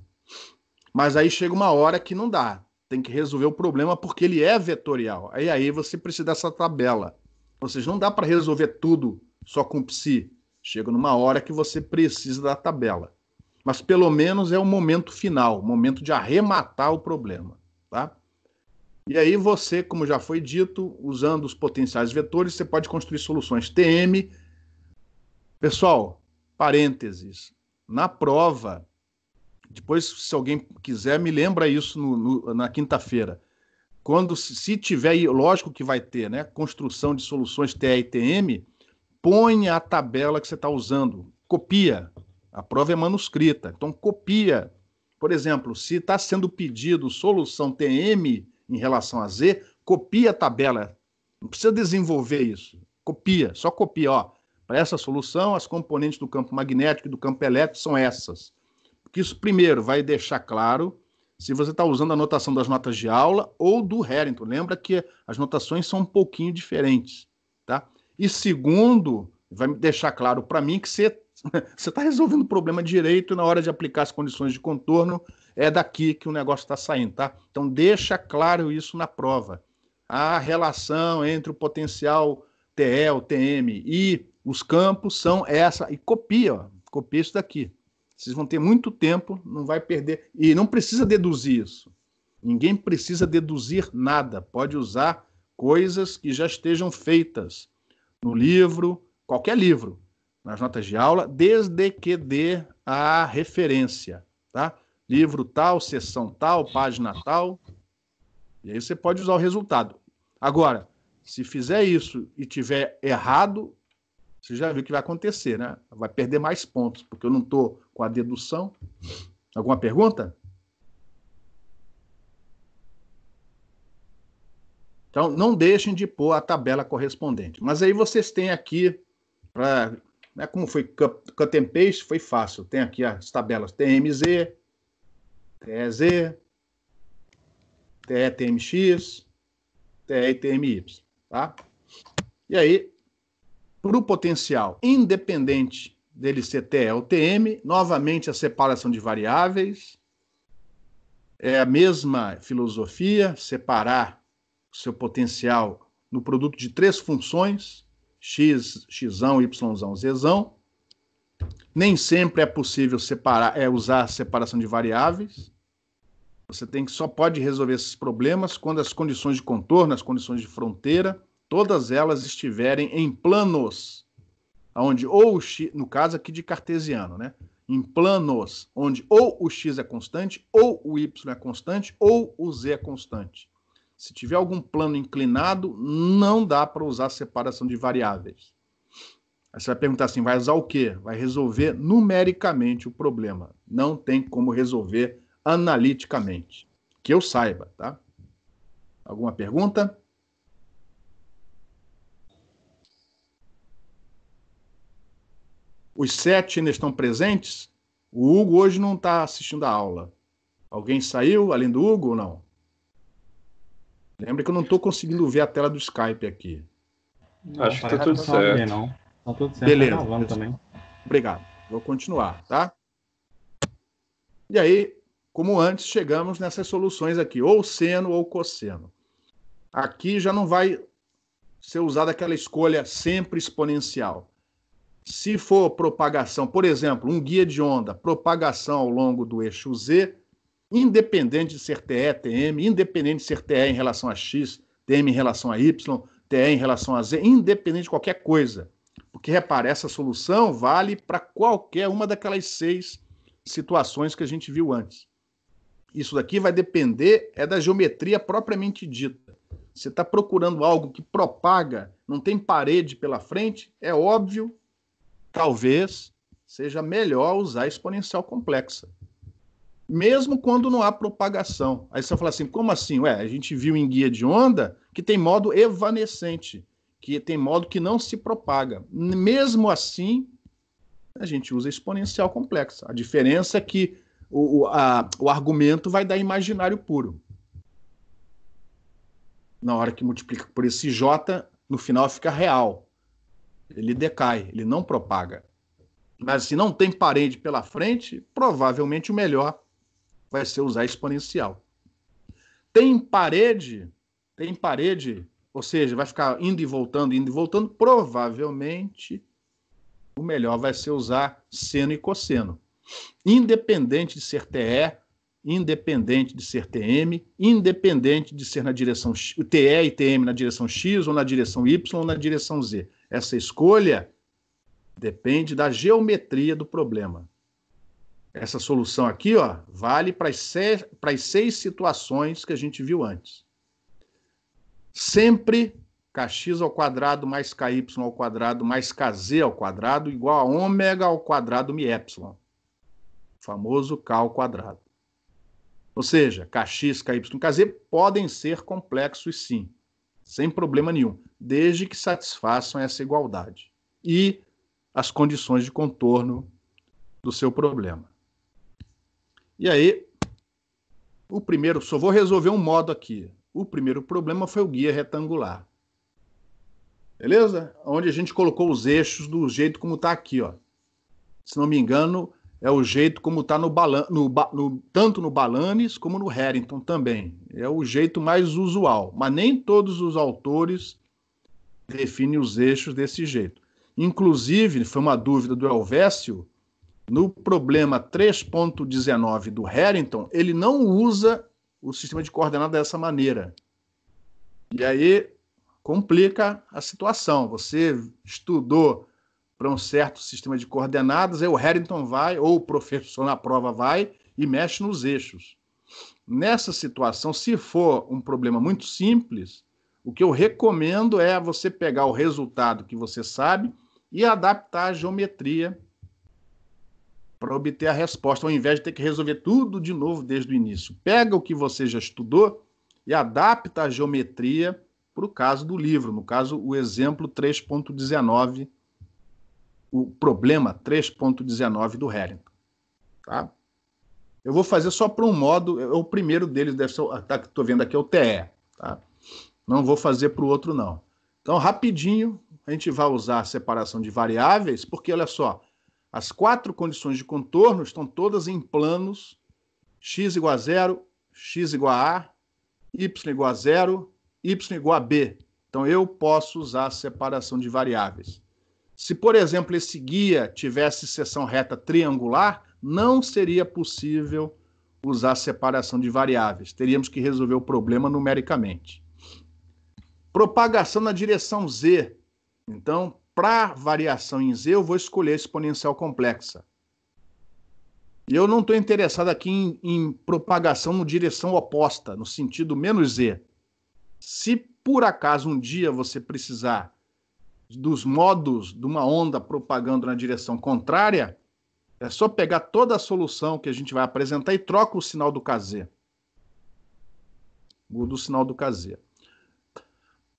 Mas aí chega uma hora que não dá. Tem que resolver o problema porque ele é vetorial. Aí você precisa dessa tabela. Ou seja, não dá para resolver tudo só com psi. Chega numa hora que você precisa da tabela. Mas pelo menos é o momento final, o momento de arrematar o problema. Tá? E aí você, como já foi dito, usando os potenciais vetores, você pode construir soluções TM. Pessoal, parênteses, na prova, depois, se alguém quiser, me lembra isso na quinta-feira. Quando, se tiver, lógico que vai ter, né? Construção de soluções TE e TM, põe a tabela que você está usando, copia. A prova é manuscrita, então copia. Por exemplo, se está sendo pedido solução TM em relação a Z, copia a tabela. Não precisa desenvolver isso. Copia, só copia. Ó, para essa solução, as componentes do campo magnético e do campo elétrico são essas. Porque isso, primeiro, vai deixar claro se você está usando a notação das notas de aula ou do Harrington. Lembra que as notações são um pouquinho diferentes, tá? E segundo, vai deixar claro para mim que você está resolvendo o problema direito e na hora de aplicar as condições de contorno é daqui que o negócio está saindo, tá? Então deixa claro isso na prova. A relação entre o potencial TE, o TM e os campos são essa. E copia isso daqui. Vocês vão ter muito tempo, não vai perder. E não precisa deduzir isso. Ninguém precisa deduzir nada. Pode usar coisas que já estejam feitas no livro, qualquer livro, nas notas de aula, desde que dê a referência, tá? Livro tal, seção tal, página tal. E aí você pode usar o resultado. Agora, se fizer isso e tiver errado, você já viu o que vai acontecer, né? Vai perder mais pontos, porque eu não estou com a dedução. Alguma pergunta? Então, não deixem de pôr a tabela correspondente. Mas aí vocês têm aqui, né, como foi cut and paste, foi fácil. Tem aqui as tabelas TMZ, TEZ, TE-TMX, TE e TMY. Tá? E aí, para o potencial, independente dele ser TE ou TM, novamente a separação de variáveis, é a mesma filosofia, separar o seu potencial no produto de 3 funções, x, xão, yzão, zão. Nem sempre é possível usar a separação de variáveis. Você só pode resolver esses problemas quando as condições de contorno, as condições de fronteira, todas elas estiverem em planos, onde ou o x, no caso aqui de cartesiano, né? Em planos onde ou o x é constante, ou o y é constante, ou o z é constante. Se tiver algum plano inclinado, não dá para usar separação de variáveis. Aí você vai perguntar assim, vai usar o quê? Vai resolver numericamente o problema. Não tem como resolver analiticamente. Que eu saiba, tá? Alguma pergunta? Os 7 ainda estão presentes? O Hugo hoje não está assistindo a aula. Alguém saiu, além do Hugo, ou não? Lembra que eu não estou conseguindo ver a tela do Skype aqui. Acho que está tudo certo. Não. Tá tudo certo. Beleza. Tá também. Obrigado. Vou continuar, tá? E aí, como antes, chegamos nessas soluções aqui, ou seno ou cosseno. Aqui já não vai ser usada aquela escolha sempre exponencial. Se for propagação, por exemplo, um guia de onda, propagação ao longo do eixo Z, independente de ser TE, TM, independente de ser TE em relação a X, TM em relação a Y, TE em relação a Z, independente de qualquer coisa. Porque, repare, essa solução vale para qualquer uma daquelas 6 situações que a gente viu antes. Isso daqui vai depender da geometria propriamente dita. Você está procurando algo que propaga, não tem parede pela frente, é óbvio, talvez seja melhor usar a exponencial complexa. Mesmo quando não há propagação. Aí você fala assim, como assim? Ué, a gente viu em guia de onda que tem modo evanescente, que tem modo que não se propaga. Mesmo assim, a gente usa exponencial complexa. A diferença é que o argumento vai dar imaginário puro. Na hora que multiplica por esse J, no final fica real. Ele decai, ele não propaga. Mas se não tem parede pela frente, provavelmente o melhor vai ser usar exponencial. Tem parede, ou seja, vai ficar indo e voltando, provavelmente o melhor vai ser usar seno e cosseno. Independente de ser TE, independente de ser TM, independente de ser na direção TE e TM na direção X, ou na direção Y, ou na direção Z. Essa escolha Depende da geometria do problema. Essa solução aqui, ó, vale para as 6 situações que a gente viu antes. Sempre kx ao quadrado mais ky ao quadrado mais kz ao quadrado igual a ômega ao quadrado μ. O famoso k ao quadrado. Ou seja, kx, ky, kz podem ser complexos sim, sem problema nenhum, desde que satisfaçam essa igualdade e as condições de contorno do seu problema. E aí, o primeiro, só vou resolver um modo aqui. O primeiro problema foi o guia retangular. Beleza? Onde a gente colocou os eixos do jeito como está aqui, ó. Se não me engano, é o jeito como está tanto no Balanis como no Harrington também. É o jeito mais usual, mas nem todos os autores definem os eixos desse jeito. Inclusive, foi uma dúvida do Helvécio, no problema 3.19 do Harrington, ele não usa o sistema de coordenadas dessa maneira. E aí complica a situação. Você estudou para um certo sistema de coordenadas, aí o Harrington vai, ou o professor na prova vai, e mexe nos eixos. Nessa situação, se for um problema muito simples, o que eu recomendo é você pegar o resultado que você sabe e adaptar a geometria para obter a resposta, ao invés de ter que resolver tudo de novo desde o início. Pega o que você já estudou e adapta a geometria para o caso do livro, no caso, o exemplo 3.19, o problema 3.19 do Harrington. Tá? Eu vou fazer só para um modo, o primeiro deles deve ser, tá, que estou vendo aqui é o TE. Tá? Não vou fazer para o outro, não. Então, rapidinho, a gente vai usar a separação de variáveis, porque, olha só, as 4 condições de contorno estão todas em planos x igual a 0, x igual a A, y igual a 0, y igual a B. Então, eu posso usar a separação de variáveis. Se, por exemplo, esse guia tivesse seção reta triangular, não seria possível usar a separação de variáveis. Teríamos que resolver o problema numericamente. Propagação na direção z. Então, para variação em z, eu vou escolher exponencial complexa. E eu não estou interessado aqui em propagação na direção oposta, no sentido menos z. Se por acaso um dia você precisar dos modos de uma onda propagando na direção contrária, é só pegar toda a solução que a gente vai apresentar e troca o sinal do kz. Muda o sinal do kz.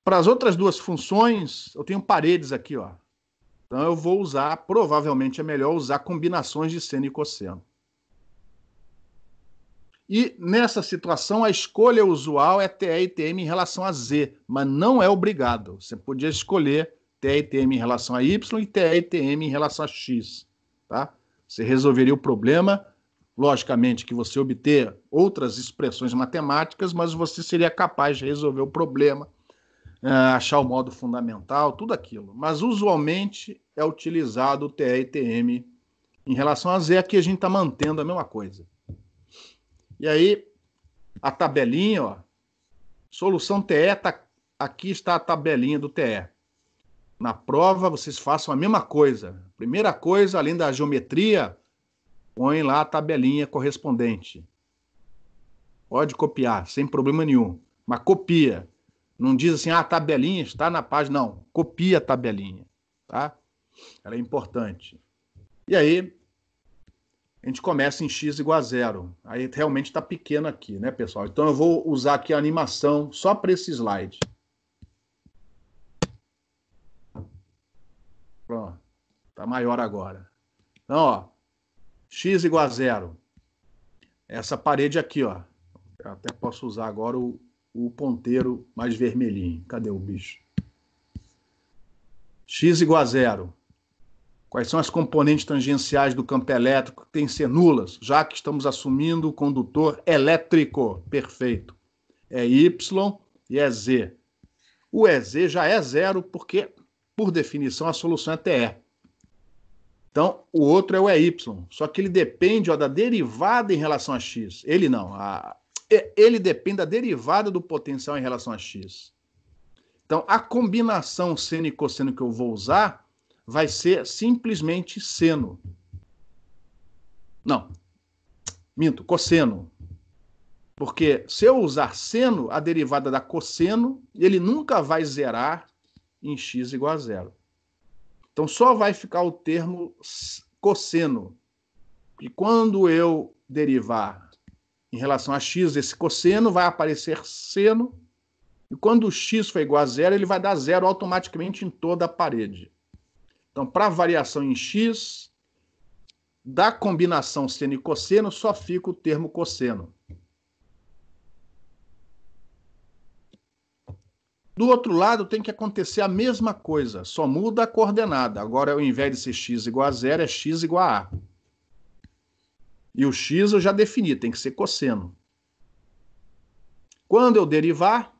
Para as outras 2 funções, eu tenho paredes aqui, ó. Então eu vou usar, provavelmente é melhor usar combinações de seno e cosseno. E nessa situação a escolha usual é TE e TM em relação a z, mas não é obrigado. Você podia escolher TE e TM em relação a y e TE e TM em relação a x. Tá? Você resolveria o problema, logicamente que você obter outras expressões matemáticas, mas você seria capaz de resolver o problema, achar o modo fundamental, tudo aquilo. Mas usualmente é utilizado o TE e TM em relação a z, aqui a gente está mantendo a mesma coisa. E aí, a tabelinha, ó, solução TE, aqui está a tabelinha do TE. Na prova, vocês façam a mesma coisa. Primeira coisa, além da geometria, põe lá a tabelinha correspondente. Pode copiar, sem problema nenhum. Mas copia. Não diz assim, a tabelinha está na página. Não, copia a tabelinha. Tá? Ela é importante. E aí, a gente começa em x igual a 0. Aí realmente está pequeno aqui, né, pessoal? Então eu vou usar aqui a animação só para esse slide. Pronto. Está maior agora. Então, ó, x igual a 0. Essa parede aqui, ó. Eu até posso usar agora o ponteiro mais vermelhinho. Cadê o bicho? X igual a 0. Quais são as componentes tangenciais do campo elétrico que têm que ser nulas, já que estamos assumindo o condutor elétrico. Perfeito. É Y e é Z. O EZ já é 0 porque, por definição, a solução é TE. Então, o outro é o EY. Só que ele depende, ó, da derivada em relação a X. Ele não. Ele depende da derivada do potencial em relação a X. Então, a combinação seno e cosseno que eu vou usar vai ser simplesmente seno. Não, minto, cosseno. Porque se eu usar seno, a derivada da cosseno, ele nunca vai zerar em x igual a zero. Então só vai ficar o termo cosseno. E quando eu derivar em relação a x, esse cosseno vai aparecer seno. E quando o x for igual a zero, ele vai dar zero automaticamente em toda a parede. Então, para variação em x, da combinação seno e cosseno, só fica o termo cosseno. Do outro lado, tem que acontecer a mesma coisa, só muda a coordenada. Agora, ao invés de ser x igual a zero, é x igual a a. E o x eu já defini, tem que ser cosseno. Quando eu derivar,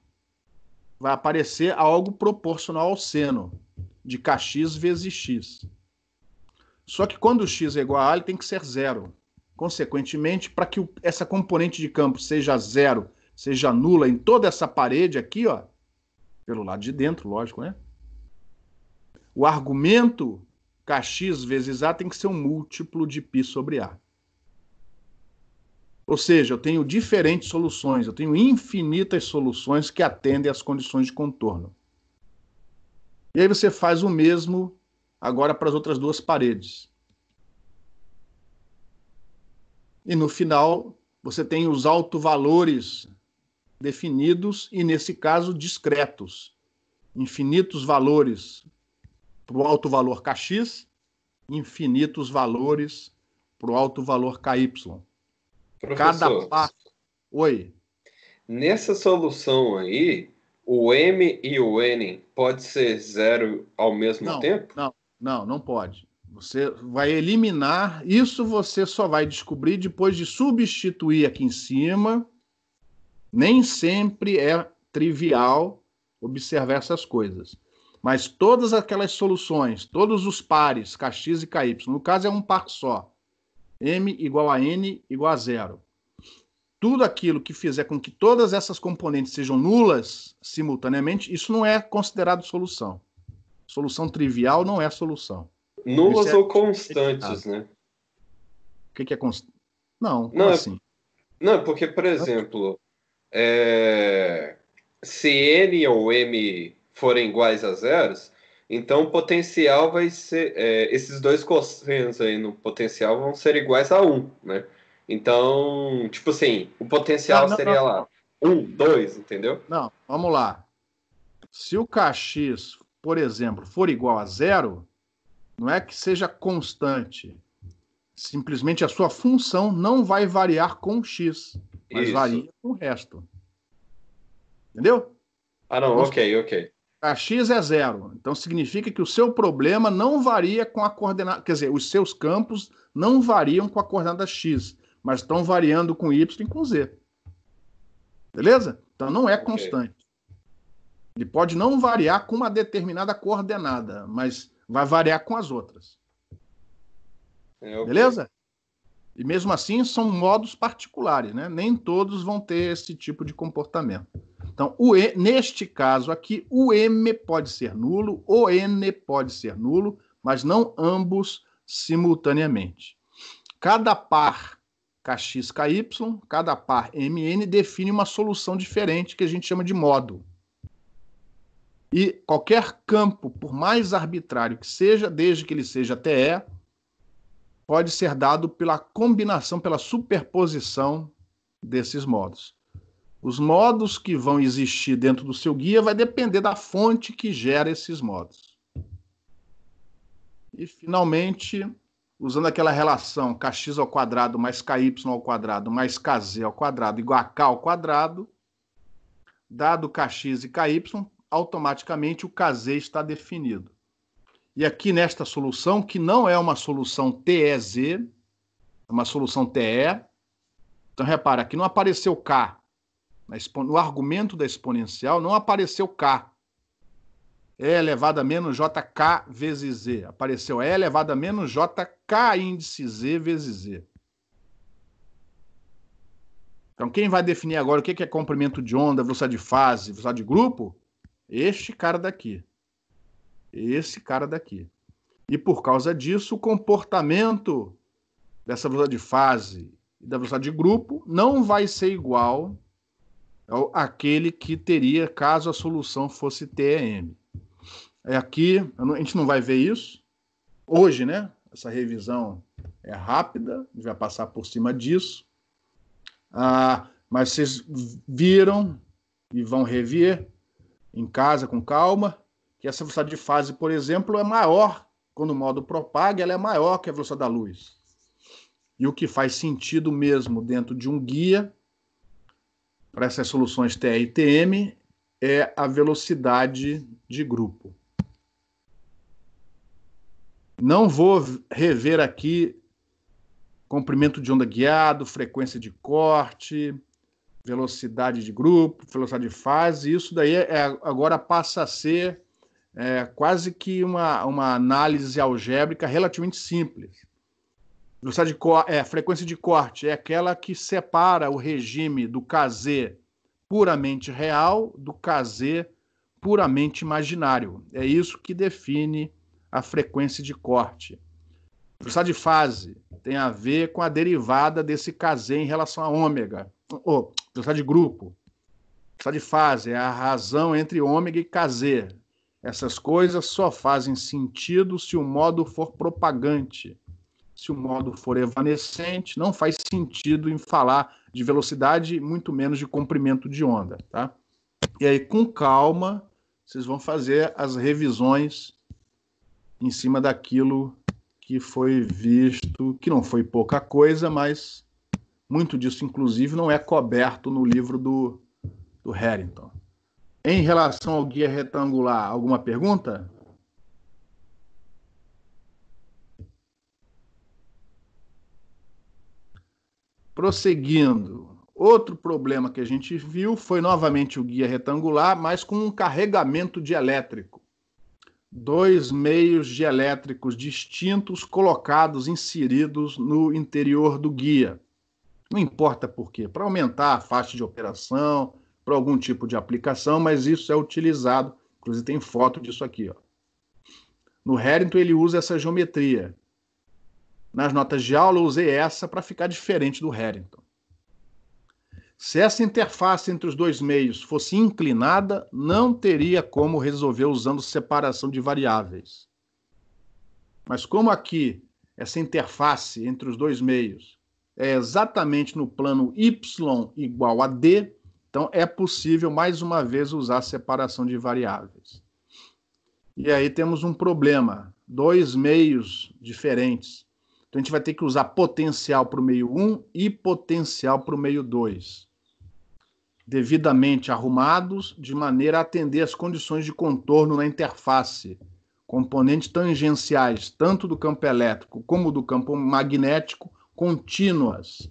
vai aparecer algo proporcional ao seno, de kx vezes x. Só que quando o x é igual a ele tem que ser zero. Consequentemente, para que essa componente de campo seja zero, seja nula em toda essa parede aqui, ó, pelo lado de dentro, lógico, né? O argumento kx vezes a tem que ser um múltiplo de π sobre a. Ou seja, eu tenho diferentes soluções, eu tenho infinitas soluções que atendem às condições de contorno. E aí você faz o mesmo agora para as outras duas paredes. E no final, você tem os autovalores definidos e, nesse caso, discretos. Infinitos valores para o alto valor kx, infinitos valores para o alto valor ky. Professor, Cada par... Oi. Nessa solução aí, o m e o n pode ser zero ao mesmo tempo? Não pode. Você vai eliminar, isso você só vai descobrir depois de substituir aqui em cima. Nem sempre é trivial observar essas coisas. Mas todas aquelas soluções, todos os pares, kx e ky, no caso é um par só, m igual a n igual a zero. Tudo aquilo que fizer com que todas essas componentes sejam nulas simultaneamente, isso não é considerado solução. Solução trivial não é solução. Nulas ou constantes, né? O que é constante? Não, como assim? Não, porque, por exemplo, se n ou m forem iguais a zeros, então o potencial vai ser... esses dois cossenos aí no potencial vão ser iguais a 1, né? Então, tipo assim, o potencial seria lá 1, 2, entendeu? Não, vamos lá. Se o kx, por exemplo, for igual a zero, não é que seja constante. Simplesmente a sua função não vai variar com x, mas varia com o resto. Entendeu? Ah, não, ok. Kx é zero. Então significa que o seu problema não varia com a coordenada. Quer dizer, os seus campos não variam com a coordenada x, mas estão variando com y e com z. Beleza? Então não é constante. Ele pode não variar com uma determinada coordenada, mas vai variar com as outras. Beleza? E mesmo assim são modos particulares, né? Nem todos vão ter esse tipo de comportamento. Então, neste caso aqui, o m pode ser nulo, o n pode ser nulo, mas não ambos simultaneamente. Cada par kx, ky, cada par mn define uma solução diferente que a gente chama de modo. E qualquer campo, por mais arbitrário que seja, desde que ele seja TE, pode ser dado pela combinação, pela superposição desses modos. Os modos que vão existir dentro do seu guia vai depender da fonte que gera esses modos. E, finalmente, usando aquela relação kx ao quadrado mais ky ao quadrado mais kz ao quadrado igual a k ao quadrado, dado kx e ky, automaticamente o kz está definido. E aqui nesta solução, que não é uma solução TEZ, é uma solução TE. Então, repara, aqui não apareceu K. No argumento da exponencial não apareceu K. E elevado a menos JK vezes Z. Apareceu E elevado a menos JK índice Z vezes Z. Então, quem vai definir agora o que é comprimento de onda, velocidade de fase, velocidade de grupo? Este cara daqui. Esse cara daqui. E, por causa disso, o comportamento dessa velocidade de fase e da velocidade de grupo não vai ser igual àquele que teria caso a solução fosse TEM. Aqui, a gente não vai ver isso hoje, né? Essa revisão é rápida, a gente vai passar por cima disso. Mas vocês viram e vão rever em casa com calma que essa velocidade de fase, por exemplo, é maior, quando o modo propaga, ela é maior que a velocidade da luz. E o que faz sentido mesmo dentro de um guia para essas soluções TE e TM é a velocidade de grupo. Não vou rever aqui comprimento de onda guiado, frequência de corte, velocidade de grupo, velocidade de fase. Isso daí agora passa a ser quase que uma análise algébrica relativamente simples. Velocidade frequência de corte é aquela que separa o regime do KZ puramente real do KZ puramente imaginário. É isso que define a frequência de corte. Velocidade de fase tem a ver com a derivada desse KZ em relação a ômega. Velocidade de grupo. Velocidade de fase é a razão entre ômega e KZ. Essas coisas só fazem sentido se o modo for propagante. Se o modo for evanescente, não faz sentido em falar de velocidade, muito menos de comprimento de onda, tá? E aí, com calma, vocês vão fazer as revisões em cima daquilo que foi visto, que não foi pouca coisa, mas muito disso, inclusive, não é coberto no livro do Harrington. Em relação ao guia retangular, alguma pergunta? Prosseguindo, outro problema que a gente viu foi novamente o guia retangular, mas com um carregamento dielétrico. 2 meios dielétricos distintos colocados, inseridos no interior do guia. Não importa por quê, para aumentar a faixa de operação, para algum tipo de aplicação, mas isso é utilizado, inclusive tem foto disso aqui. Ó. No Harrington ele usa essa geometria. Nas notas de aula eu usei essa para ficar diferente do Harrington. Se essa interface entre os 2 meios fosse inclinada, não teria como resolver usando separação de variáveis. Mas como aqui essa interface entre os 2 meios é exatamente no plano y igual a d, então é possível mais uma vez usar separação de variáveis. E aí temos um problema, 2 meios diferentes. Então, a gente vai ter que usar potencial para o meio 1 e potencial para o meio 2. Devidamente arrumados, de maneira a atender as condições de contorno na interface. Componentes tangenciais, tanto do campo elétrico como do campo magnético, contínuas.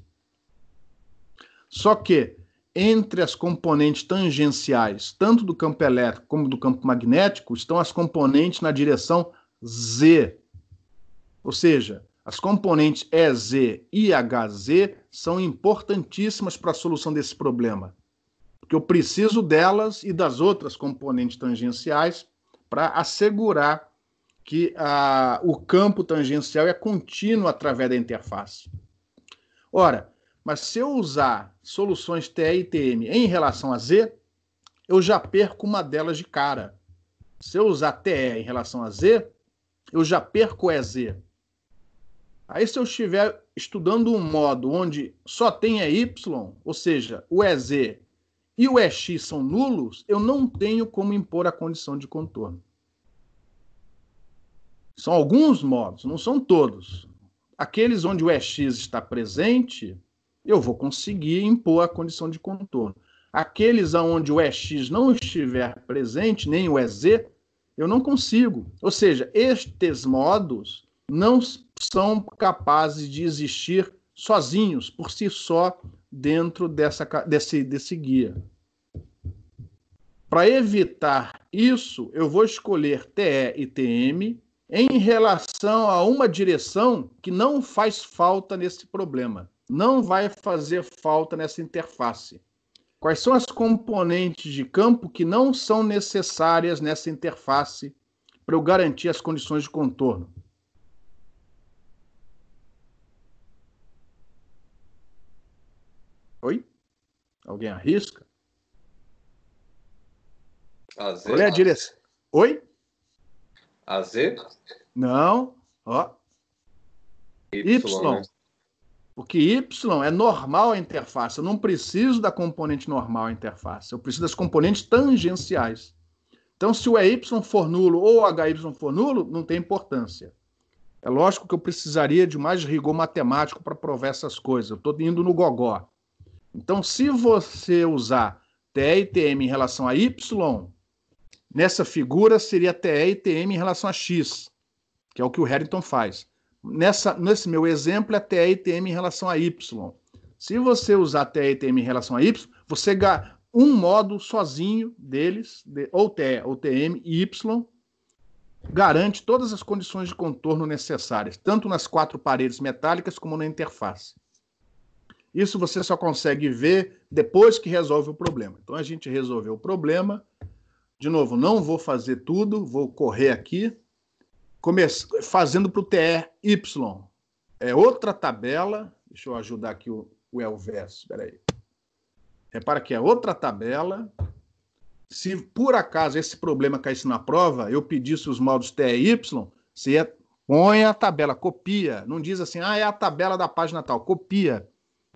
Só que, entre as componentes tangenciais, tanto do campo elétrico como do campo magnético, estão as componentes na direção Z. Ou seja, as componentes EZ e HZ são importantíssimas para a solução desse problema, porque eu preciso delas e das outras componentes tangenciais para assegurar que o campo tangencial é contínuo através da interface. Ora, mas se eu usar soluções TE e TM em relação a Z, eu já perco uma delas de cara. Se eu usar TE em relação a Z, eu já perco EZ. Aí, se eu estiver estudando um modo onde só tem Y, ou seja, o EZ e o EX são nulos, eu não tenho como impor a condição de contorno. São alguns modos, não são todos. Aqueles onde o EX está presente, eu vou conseguir impor a condição de contorno. Aqueles onde o EX não estiver presente, nem o EZ, eu não consigo. Ou seja, estes modos não são capazes de existir sozinhos, por si só, dentro desse guia. Para evitar isso, eu vou escolher TE e TM em relação a uma direção que não faz falta nesse problema. Não vai fazer falta nessa interface. Quais são as componentes de campo que não são necessárias nessa interface para eu garantir as condições de contorno? Oi? Alguém arrisca? AZ? Qual é a direção? Oi? AZ? Não. Ó. Y. Né? Porque Y é normal a interface. Eu não preciso da componente normal a interface. Eu preciso das componentes tangenciais. Então, se o EY for nulo ou o HY for nulo, não tem importância. É lógico que eu precisaria de mais rigor matemático para provar essas coisas. Eu estou indo no gogó. Então, se você usar TE e TM em relação a Y, nessa figura seria TE e TM em relação a X, que é o que o Harrington faz. Nesse meu exemplo, é TE e TM em relação a Y. Se você usar TE e TM em relação a Y, você ganha um modo sozinho deles, ou TE ou TM e Y, garante todas as condições de contorno necessárias, tanto nas 4 paredes metálicas como na interface. Isso você só consegue ver depois que resolve o problema. Então a gente resolveu o problema. De novo, não vou fazer tudo, vou correr aqui. Fazendo para o TE-Y. É outra tabela. Deixa eu ajudar aqui o Elvés. Espera aí. Repara que é outra tabela. Se por acaso esse problema caísse na prova, eu pedisse os modos TE-Y, você põe a tabela, copia. Não diz assim, é a tabela da página tal. Copia.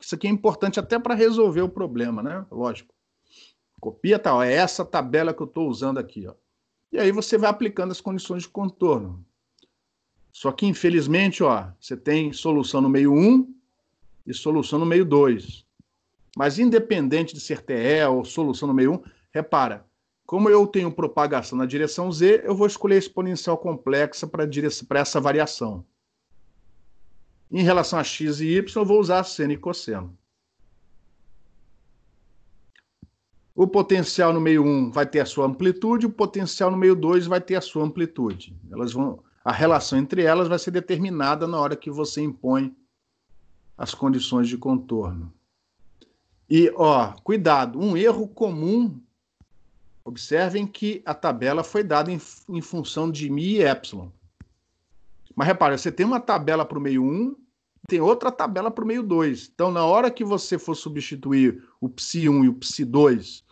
Isso aqui é importante até para resolver o problema, né? Lógico. Copia tal. É essa tabela que eu estou usando aqui, ó. E aí você vai aplicando as condições de contorno. Só que, infelizmente, ó, você tem solução no meio 1 e solução no meio 2. Mas, independente de ser TE ou solução no meio 1, repara, como eu tenho propagação na direção Z, eu vou escolher a exponencial complexa para essa variação. Em relação a x e y, eu vou usar seno e cosseno. O potencial no meio 1 vai ter a sua amplitude, o potencial no meio 2 vai ter a sua amplitude. A relação entre elas vai ser determinada na hora que você impõe as condições de contorno. E, ó, cuidado, um erro comum, observem que a tabela foi dada em função de μ e ε. Mas repara, você tem uma tabela para o meio 1, tem outra tabela para o meio 2. Então, na hora que você for substituir o psi1 e o psi2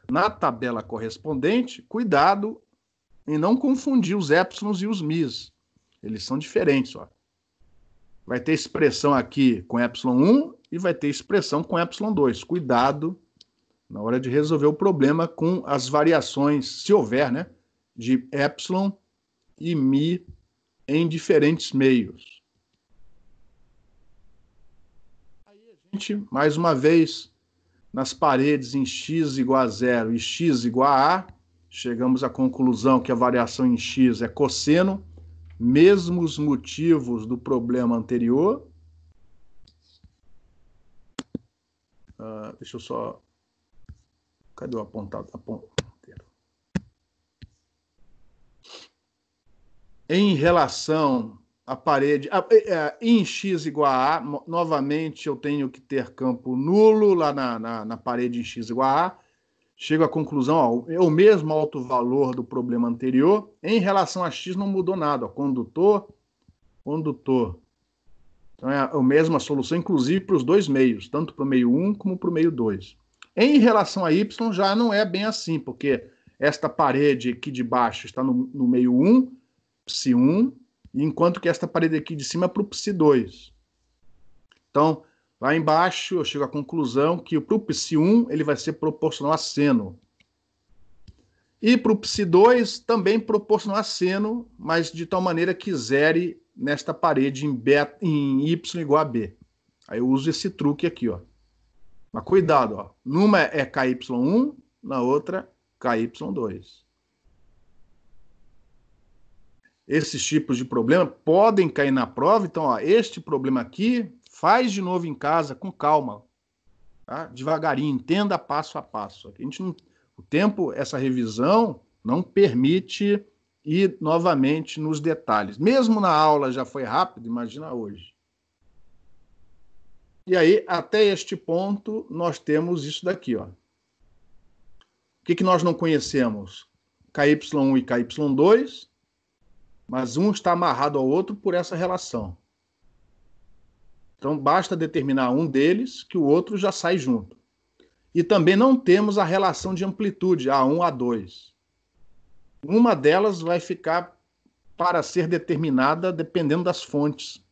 na tabela correspondente, cuidado em não confundir os épsilons e os mis. Eles são diferentes, ó. Vai ter expressão aqui com ε1 e vai ter expressão com ε2. Cuidado na hora de resolver o problema com as variações, se houver, né, de épsilon e mi em diferentes meios. Aí a gente, mais uma vez, nas paredes em x igual a 0 e x igual a A, chegamos à conclusão que a variação em x é cosseno, mesmos motivos do problema anterior. Deixa eu só... Cadê o apontado? Em relação à parede... em x igual a A, novamente eu tenho que ter campo nulo lá na parede em x igual a A. Chego à conclusão, ó, é o mesmo alto valor do problema anterior. Em relação a x não mudou nada. Ó, condutor. Então é a mesma solução, inclusive para os dois meios, tanto para o meio 1 como para o meio 2. Em relação a y já não é bem assim, porque esta parede aqui de baixo está no meio 1, psi1, enquanto que esta parede aqui de cima é para o psi2. Então, lá embaixo, eu chego à conclusão que para o psi1 ele vai ser proporcional a seno. E para o psi2 também proporcional a seno, mas de tal maneira que zere nesta parede em y igual a b. Aí eu uso esse truque aqui, ó. Mas cuidado, ó. Numa é ky1, na outra ky2. Esses tipos de problema podem cair na prova. Então, ó, este problema aqui, faz de novo em casa, com calma, tá? Devagarinho, entenda passo a passo. A gente não, o tempo, essa revisão, não permite ir novamente nos detalhes. Mesmo na aula já foi rápido, imagina hoje. E aí, até este ponto, nós temos isso daqui, ó. O que nós não conhecemos? KY1 e KY2, mas um está amarrado ao outro por essa relação. Então, basta determinar um deles que o outro já sai junto. E também não temos a relação de amplitude, A1, A2. Uma delas vai ficar para ser determinada dependendo das fontes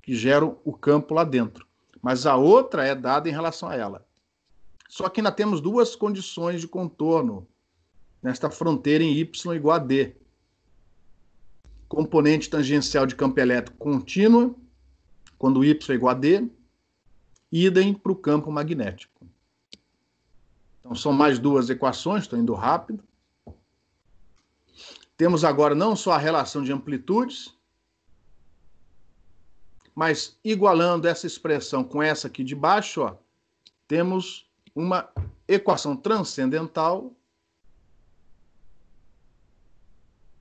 que geram o campo lá dentro. Mas a outra é dada em relação a ela. Só que ainda temos duas condições de contorno nesta fronteira em Y igual a D. Componente tangencial de campo elétrico contínua, quando Y é igual a D, idem para o campo magnético. Então, são mais duas equações, estou indo rápido. Temos agora não só a relação de amplitudes, mas igualando essa expressão com essa aqui de baixo, ó, temos uma equação transcendental,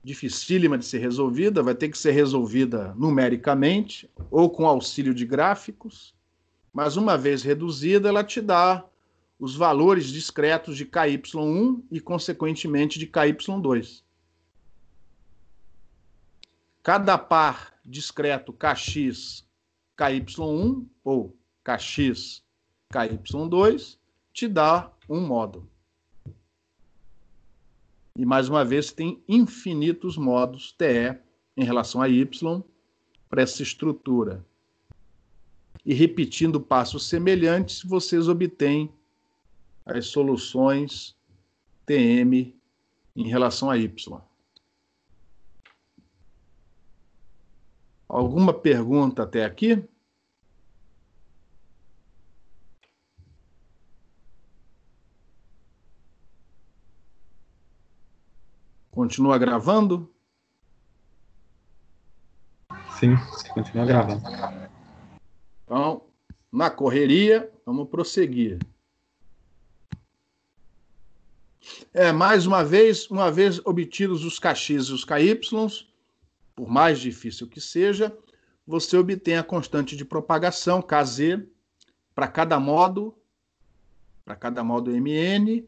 dificílima de ser resolvida, vai ter que ser resolvida numericamente ou com auxílio de gráficos, mas uma vez reduzida, ela te dá os valores discretos de KY1 e, consequentemente, de KY2. Cada par discreto Kx, KY1 ou Kx, KY2 te dá um módulo. E, mais uma vez, tem infinitos modos TE em relação a Y para essa estrutura. E repetindo passos semelhantes, vocês obtêm as soluções TM em relação a Y. Alguma pergunta até aqui? Continua gravando? Sim, continua gravando. Então, na correria, vamos prosseguir. Mais uma vez obtidos os Kx e os Ky, por mais difícil que seja, você obtém a constante de propagação, Kz, para cada modo Mn.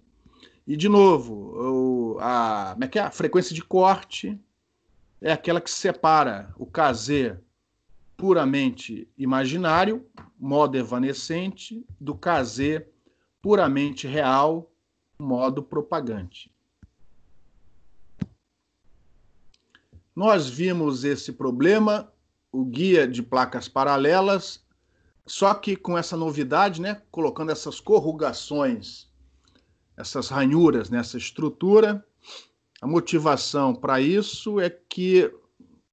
E, de novo, a frequência de corte é aquela que separa o Kz puramente imaginário, modo evanescente, do Kz puramente real, modo propagante. Nós vimos esse problema, o guia de placas paralelas, só que com essa novidade, né, colocando essas corrugações, essas ranhuras nessa estrutura. A motivação para isso é que,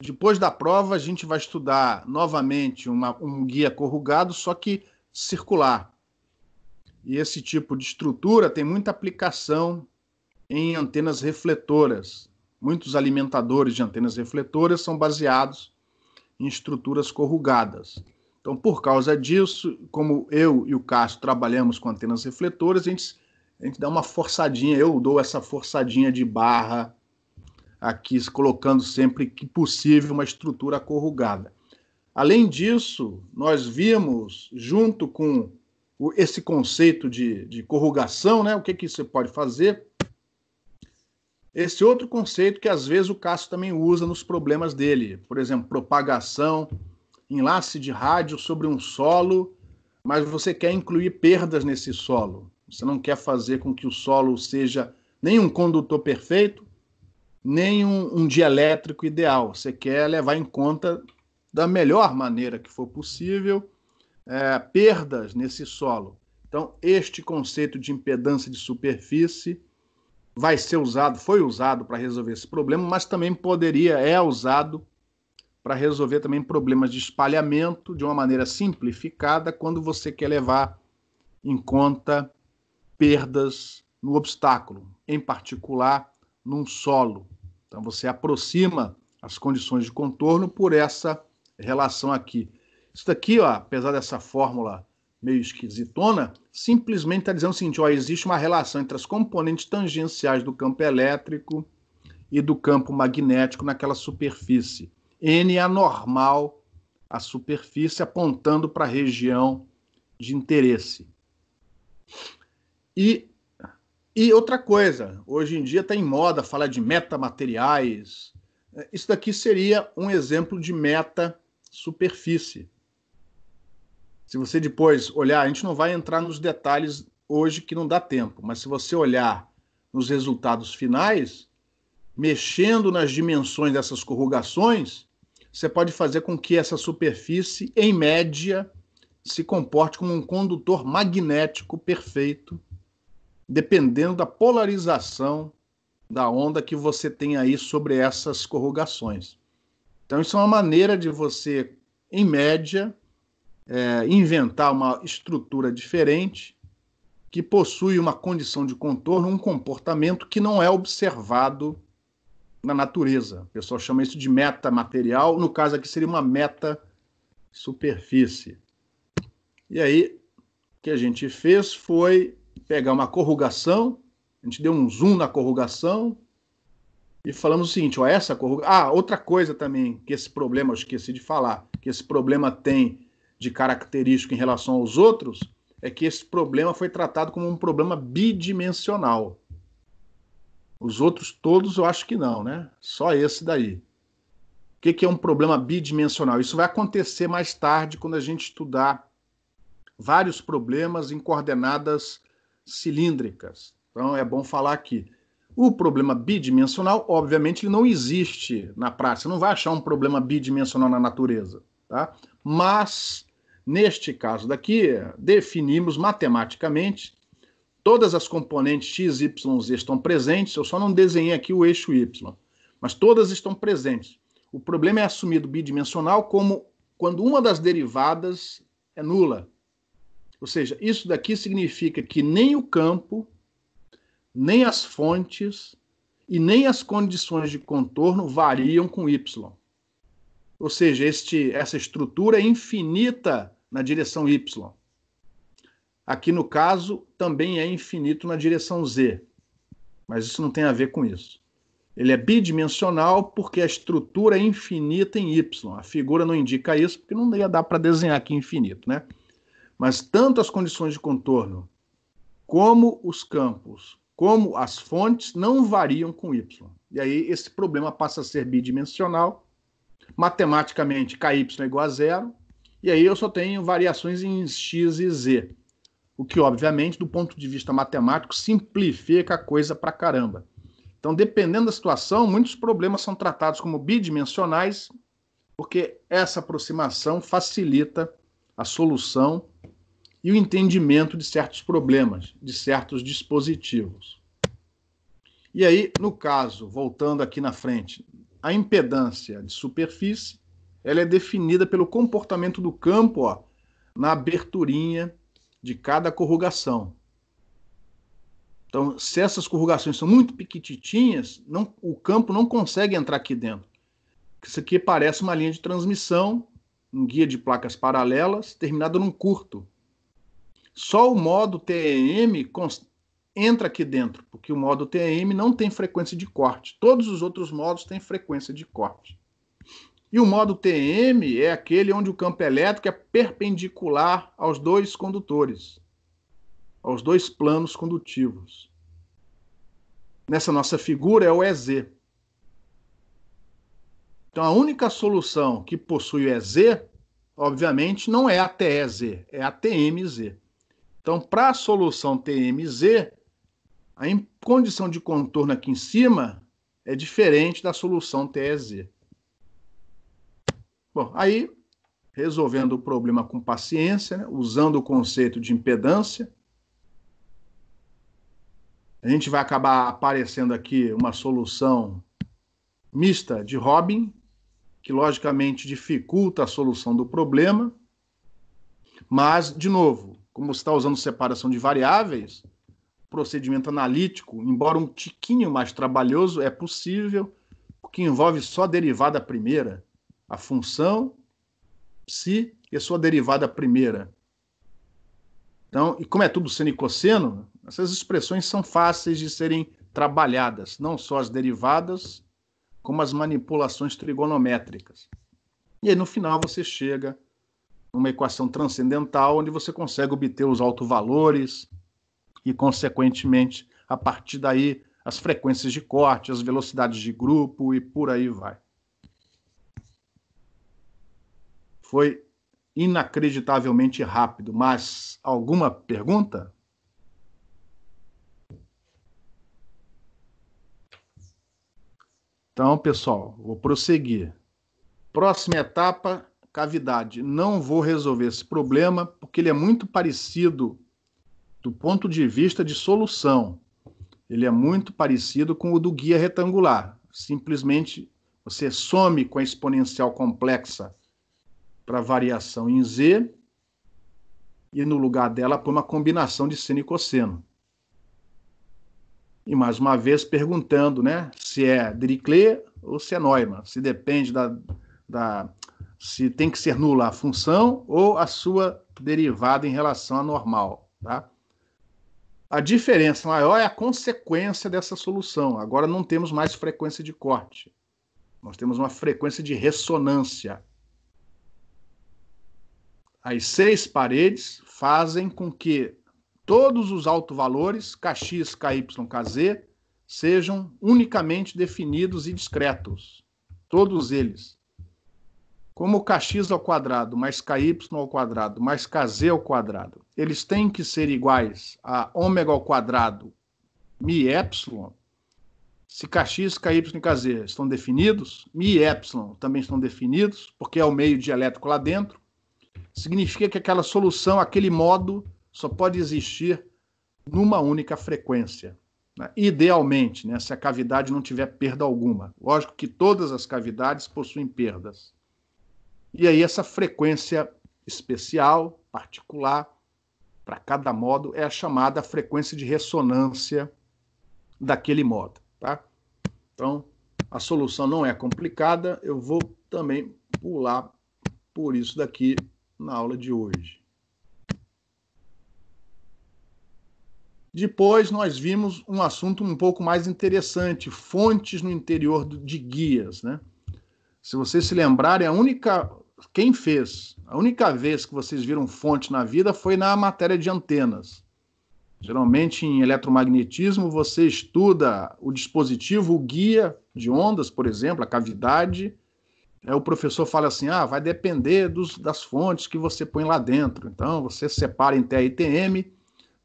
depois da prova, a gente vai estudar novamente um guia corrugado, só que circular. E esse tipo de estrutura tem muita aplicação em antenas refletoras. Muitos alimentadores de antenas refletoras são baseados em estruturas corrugadas. Então, por causa disso, como eu e o Cássio trabalhamos com antenas refletoras, a gente dá uma forçadinha, eu dou essa forçadinha de barra aqui, colocando sempre que possível uma estrutura corrugada. Além disso, nós vimos, junto com esse conceito de corrugação, né, o que você pode fazer, esse outro conceito que às vezes o Cássio também usa nos problemas dele, por exemplo, propagação, enlace de rádio sobre um solo, mas você quer incluir perdas nesse solo. Você não quer fazer com que o solo seja nem um condutor perfeito, nem um dielétrico ideal. Você quer levar em conta, da melhor maneira que for possível, perdas nesse solo. Então, este conceito de impedância de superfície foi usado para resolver esse problema, mas também é usado para resolver também problemas de espalhamento de uma maneira simplificada, quando você quer levar em conta perdas no obstáculo, em particular num solo. Então você aproxima as condições de contorno por essa relação aqui. Isso daqui, ó, apesar dessa fórmula meio esquisitona, simplesmente está dizendo o seguinte, ó, existe uma relação entre as componentes tangenciais do campo elétrico e do campo magnético naquela superfície. N é anormal a superfície, apontando para a região de interesse. E outra coisa, hoje em dia está em moda falar de metamateriais. Isso daqui seria um exemplo de metasuperfície. Se você depois olhar, a gente não vai entrar nos detalhes hoje que não dá tempo, mas se você olhar nos resultados finais, mexendo nas dimensões dessas corrugações, você pode fazer com que essa superfície, em média, se comporte como um condutor magnético perfeito, dependendo da polarização da onda que você tem aí sobre essas corrugações. Então, isso é uma maneira de você, em média, inventar uma estrutura diferente que possui uma condição de contorno, um comportamento que não é observado na natureza. O pessoal chama isso de metamaterial, no caso aqui seria uma metasuperfície. E aí, o que a gente fez foi pegar uma corrugação, a gente deu um zoom na corrugação e falamos o seguinte, ó, essa corrugação... outra coisa também, que esse problema, eu esqueci de falar, que esse problema tem de característico em relação aos outros, é que esse problema foi tratado como um problema bidimensional. Os outros todos eu acho que não, né? Só esse daí. O que é um problema bidimensional? Isso vai acontecer mais tarde quando a gente estudar vários problemas em coordenadas cilíndricas. Então é bom falar aqui. O problema bidimensional, obviamente, ele não existe na prática. Você não vai achar um problema bidimensional na natureza, tá? Mas, neste caso daqui, definimos matematicamente todas as componentes x, y, z estão presentes. Eu só não desenhei aqui o eixo y, mas todas estão presentes. O problema é assumido bidimensional como quando uma das derivadas é nula. Ou seja, isso daqui significa que nem o campo, nem as fontes e nem as condições de contorno variam com y. Ou seja, essa estrutura é infinita na direção y. Aqui, no caso, também é infinito na direção z. Mas isso não tem a ver com isso. Ele é bidimensional porque a estrutura é infinita em y. A figura não indica isso porque não ia dar para desenhar aqui infinito, né? Mas tanto as condições de contorno, como os campos, como as fontes, não variam com y. E aí esse problema passa a ser bidimensional. Matematicamente, ky é igual a zero. E aí eu só tenho variações em x e z. O que, obviamente, do ponto de vista matemático, simplifica a coisa pra caramba. Então, dependendo da situação, muitos problemas são tratados como bidimensionais, porque essa aproximação facilita a solução e o entendimento de certos problemas, de certos dispositivos. E aí, no caso, voltando aqui na frente, a impedância de superfície, ela é definida pelo comportamento do campo, ó, na aberturinha de cada corrugação. Então, se essas corrugações são muito pequititinhas, o campo não consegue entrar aqui dentro. Isso aqui parece uma linha de transmissão, um guia de placas paralelas, terminado num curto. Só o modo TEM entra aqui dentro, porque o modo TEM não tem frequência de corte. Todos os outros modos têm frequência de corte. E o modo TM é aquele onde o campo elétrico é perpendicular aos dois condutores, aos dois planos condutivos. Nessa nossa figura é o EZ. Então a única solução que possui o EZ, obviamente, não é a TEZ, é a TMZ. Então, para a solução TMZ, a condição de contorno aqui em cima é diferente da solução TEZ. Bom, aí, resolvendo o problema com paciência, né, usando o conceito de impedância, a gente vai acabar aparecendo aqui uma solução mista de Robin, que logicamente dificulta a solução do problema, mas, de novo, como você está usando separação de variáveis, o procedimento analítico, embora um tiquinho mais trabalhoso, é possível, porque envolve só a derivada primeira, a função psi e a sua derivada primeira. Então, e como é tudo seno e cosseno, essas expressões são fáceis de serem trabalhadas, não só as derivadas, como as manipulações trigonométricas. E aí, no final, você chega numa equação transcendental, onde você consegue obter os autovalores e, consequentemente, a partir daí, as frequências de corte, as velocidades de grupo e por aí vai. Foi inacreditavelmente rápido. Mas alguma pergunta? Então, pessoal, vou prosseguir. Próxima etapa, cavidade. Não vou resolver esse problema porque ele é muito parecido do ponto de vista de solução. Ele é muito parecido com o do guia retangular. Simplesmente você some com a exponencial complexa para variação em z e no lugar dela põe uma combinação de seno e cosseno. E mais uma vez perguntando, né, se é Dirichlet ou se é Neumann, se depende se tem que ser nula a função ou a sua derivada em relação à normal, tá? A diferença maior é a consequência dessa solução. Agora não temos mais frequência de corte. Nós temos uma frequência de ressonância. As 6 paredes fazem com que todos os autovalores, Kx, Ky, Kz, sejam unicamente definidos e discretos. Todos eles. Como Kx ao quadrado mais Ky ao quadrado mais Kz ao quadrado, eles têm que ser iguais a ômega ao quadrado mi epsilon. Se Kx, Ky e Kz estão definidos, mi e epsilon também estão definidos, porque é o meio dielétrico lá dentro, significa que aquela solução, aquele modo, só pode existir numa única frequência. Né? Idealmente, né, se a cavidade não tiver perda alguma. Lógico que todas as cavidades possuem perdas. E aí essa frequência especial, particular, para cada modo, é a chamada frequência de ressonância daquele modo. Tá? Então, a solução não é complicada, eu vou também pular por isso daqui na aula de hoje. Depois nós vimos um assunto um pouco mais interessante, fontes no interior de guias, né? Se vocês se lembrarem, a única vez que vocês viram fonte na vida foi na matéria de antenas. Geralmente em eletromagnetismo você estuda o dispositivo, o guia de ondas, por exemplo, a cavidade. O professor fala assim, vai depender das fontes que você põe lá dentro. Então você separa em TE e TM,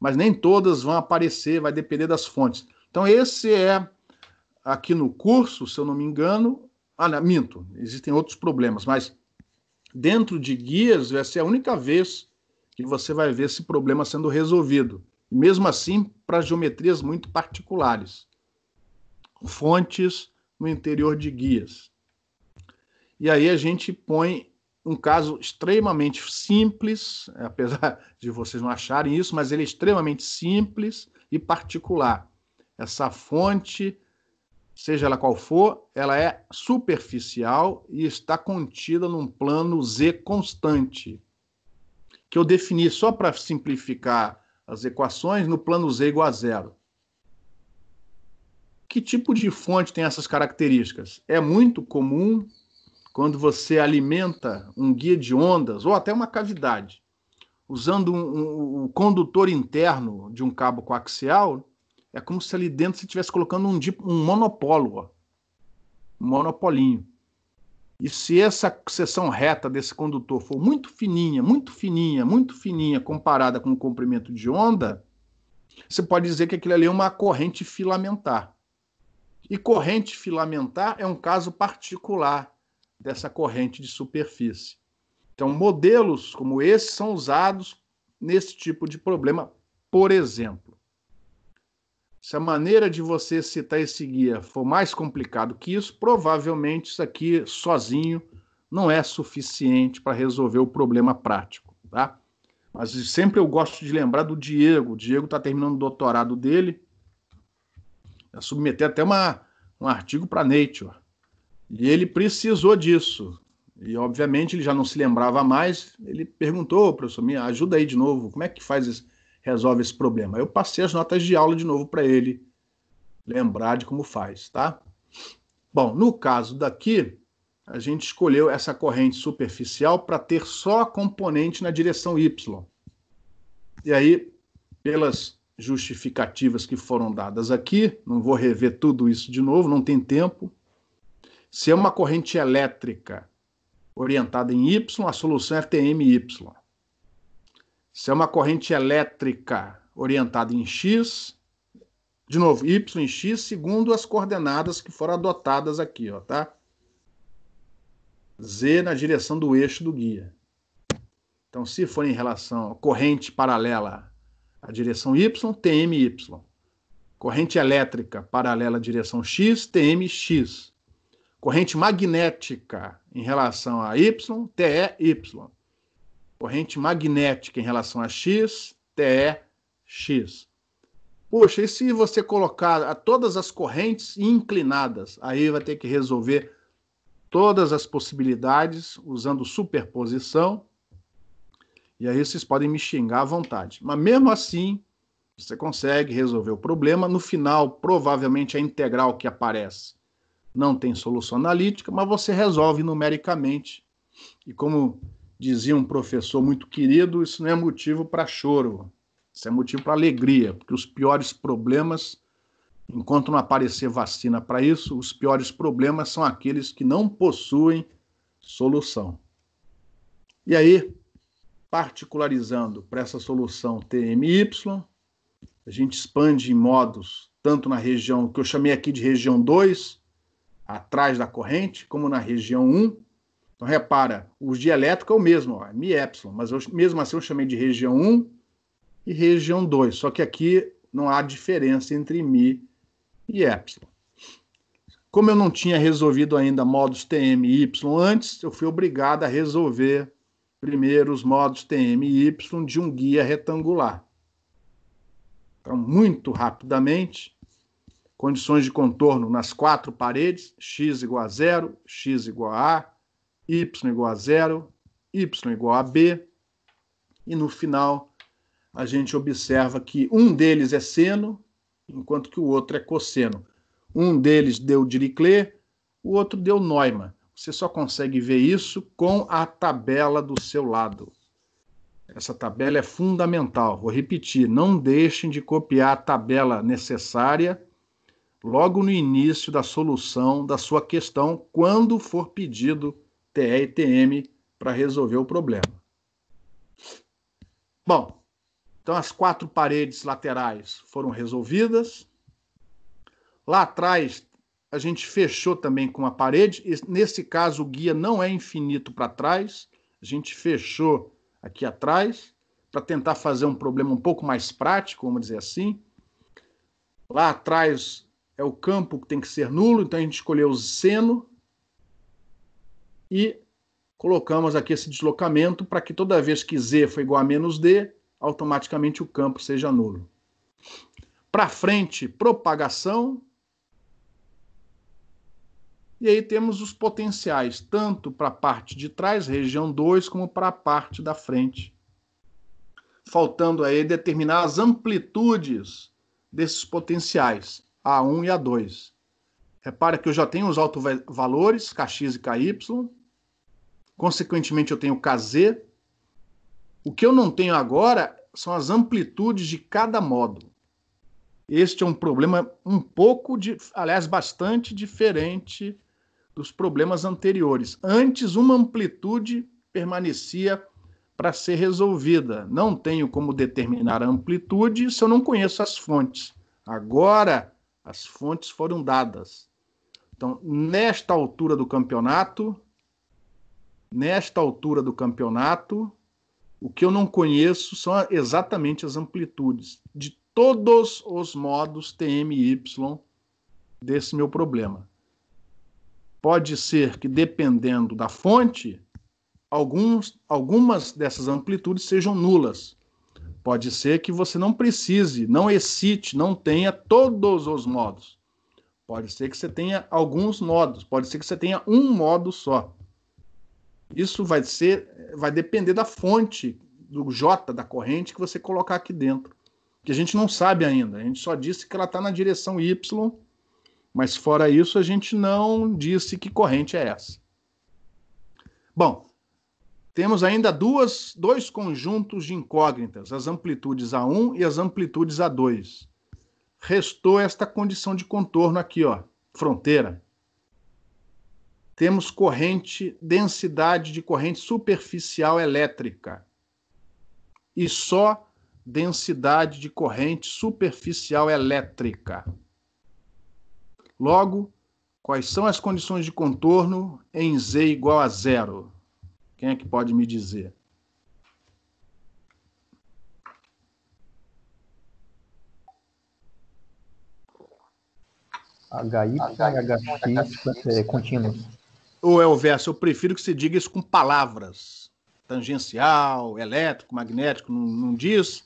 mas nem todas vão aparecer, vai depender das fontes. Então esse é, aqui no curso, se eu não me engano, minto, existem outros problemas, mas dentro de guias vai ser a única vez que você vai ver esse problema sendo resolvido. E mesmo assim, para geometrias muito particulares. Fontes no interior de guias. E aí a gente põe um caso extremamente simples, apesar de vocês não acharem isso, mas ele é extremamente simples e particular. Essa fonte, seja ela qual for, ela é superficial e está contida num plano Z constante, que eu defini só para simplificar as equações no plano Z igual a zero. Que tipo de fonte tem essas características? É muito comum quando você alimenta um guia de ondas, ou até uma cavidade, usando um condutor interno de um cabo coaxial, é como se ali dentro você estivesse colocando um monopolo, um monopolinho. E se essa seção reta desse condutor for muito fininha, muito fininha, muito fininha, comparada com o comprimento de onda, você pode dizer que aquilo ali é uma corrente filamentar. E corrente filamentar é um caso particular dessa corrente de superfície. Então, modelos como esse são usados nesse tipo de problema, por exemplo. Se a maneira de você citar esse guia for mais complicado que isso, provavelmente isso aqui sozinho não é suficiente para resolver o problema prático, tá? Mas sempre eu gosto de lembrar do Diego. O Diego está terminando o doutorado dele, vai submeter até um artigo para Nature. E ele precisou disso. E, obviamente, ele já não se lembrava mais. Ele perguntou, professor, me ajuda aí de novo, como é que resolve esse problema? Eu passei as notas de aula de novo para ele lembrar de como faz, tá? Bom, no caso daqui, a gente escolheu essa corrente superficial para ter só a componente na direção Y. E aí, pelas justificativas que foram dadas aqui, não vou rever tudo isso de novo, não tem tempo. Se é uma corrente elétrica, orientada em Y, a solução é TMY. Se é uma corrente elétrica orientada em X, de novo, Y em X, segundo as coordenadas que foram adotadas aqui, ó, tá? Z na direção do eixo do guia. Então, se for em relação a corrente paralela à direção Y, TMY. Corrente elétrica paralela à direção X, TMX. Corrente magnética em relação a Y, TEY. Corrente magnética em relação a X, TEX. Poxa, e se você colocar todas as correntes inclinadas? Aí vai ter que resolver todas as possibilidades usando superposição. E aí vocês podem me xingar à vontade. Mas mesmo assim, você consegue resolver o problema. No final, provavelmente a integral que aparece não tem solução analítica, mas você resolve numericamente. E como dizia um professor muito querido, isso não é motivo para choro. Isso é motivo para alegria, porque os piores problemas, enquanto não aparecer vacina para isso, os piores problemas são aqueles que não possuem solução. E aí, particularizando para essa solução TMY, a gente expande em modos, tanto na região que eu chamei aqui de região 2, atrás da corrente, como na região 1. Então, repara, o dielétrico é o mesmo, ó, μ, mas mesmo assim eu chamei de região 1 e região 2, só que aqui não há diferença entre μ e ε. Como eu não tinha resolvido ainda modos TM e Y antes, eu fui obrigado a resolver primeiro os modos TM e Y de um guia retangular. Então, muito rapidamente, condições de contorno nas 4 paredes, x igual a 0, x igual a A, y igual a 0, y igual a B, e no final a gente observa que um deles é seno, enquanto que o outro é cosseno. Um deles deu Dirichlet, o outro deu Neumann. Você só consegue ver isso com a tabela do seu lado. Essa tabela é fundamental. Vou repetir, não deixem de copiar a tabela necessária logo no início da solução da sua questão, quando for pedido TE e TM para resolver o problema. Bom, então as 4 paredes laterais foram resolvidas. Lá atrás, a gente fechou também com a parede. Nesse caso, o guia não é infinito para trás. A gente fechou aqui atrás para tentar fazer um problema um pouco mais prático, vamos dizer assim. Lá atrás é o campo que tem que ser nulo, então a gente escolheu o seno e colocamos aqui esse deslocamento para que toda vez que Z for igual a menos D, automaticamente o campo seja nulo. Para frente, propagação. E aí temos os potenciais, tanto para a parte de trás, região 2, como para a parte da frente. Faltando aí determinar as amplitudes desses potenciais, A1 e A2. Repara que eu já tenho os autovalores, Kx e Ky. Consequentemente, eu tenho Kz. O que eu não tenho agora são as amplitudes de cada módulo. Este é um problema um pouco, aliás, bastante diferente dos problemas anteriores. Antes, uma amplitude permanecia para ser resolvida. Não tenho como determinar a amplitude se eu não conheço as fontes. Agora, as fontes foram dadas. Então, nesta altura do campeonato, o que eu não conheço são exatamente as amplitudes de todos os modos TM e Y desse meu problema. Pode ser que, dependendo da fonte, algumas dessas amplitudes sejam nulas. Pode ser que você não precise, não excite, não tenha todos os modos. Pode ser que você tenha alguns modos, pode ser que você tenha um modo só. Isso vai depender da fonte, do J da corrente que você colocar aqui dentro. Que a gente não sabe ainda, a gente só disse que ela está na direção Y, mas fora isso a gente não disse que corrente é essa. Bom, temos ainda dois conjuntos de incógnitas, as amplitudes A1 e as amplitudes A2. Restou esta condição de contorno aqui, ó, fronteira. temos densidade de corrente superficial elétrica. E só densidade de corrente superficial elétrica. Logo, quais são as condições de contorno em Z igual a 0? Quem é que pode me dizer? HY e HX contínuos. Ou Elvésio, eu prefiro que se diga isso com palavras. Tangencial, elétrico, magnético, não diz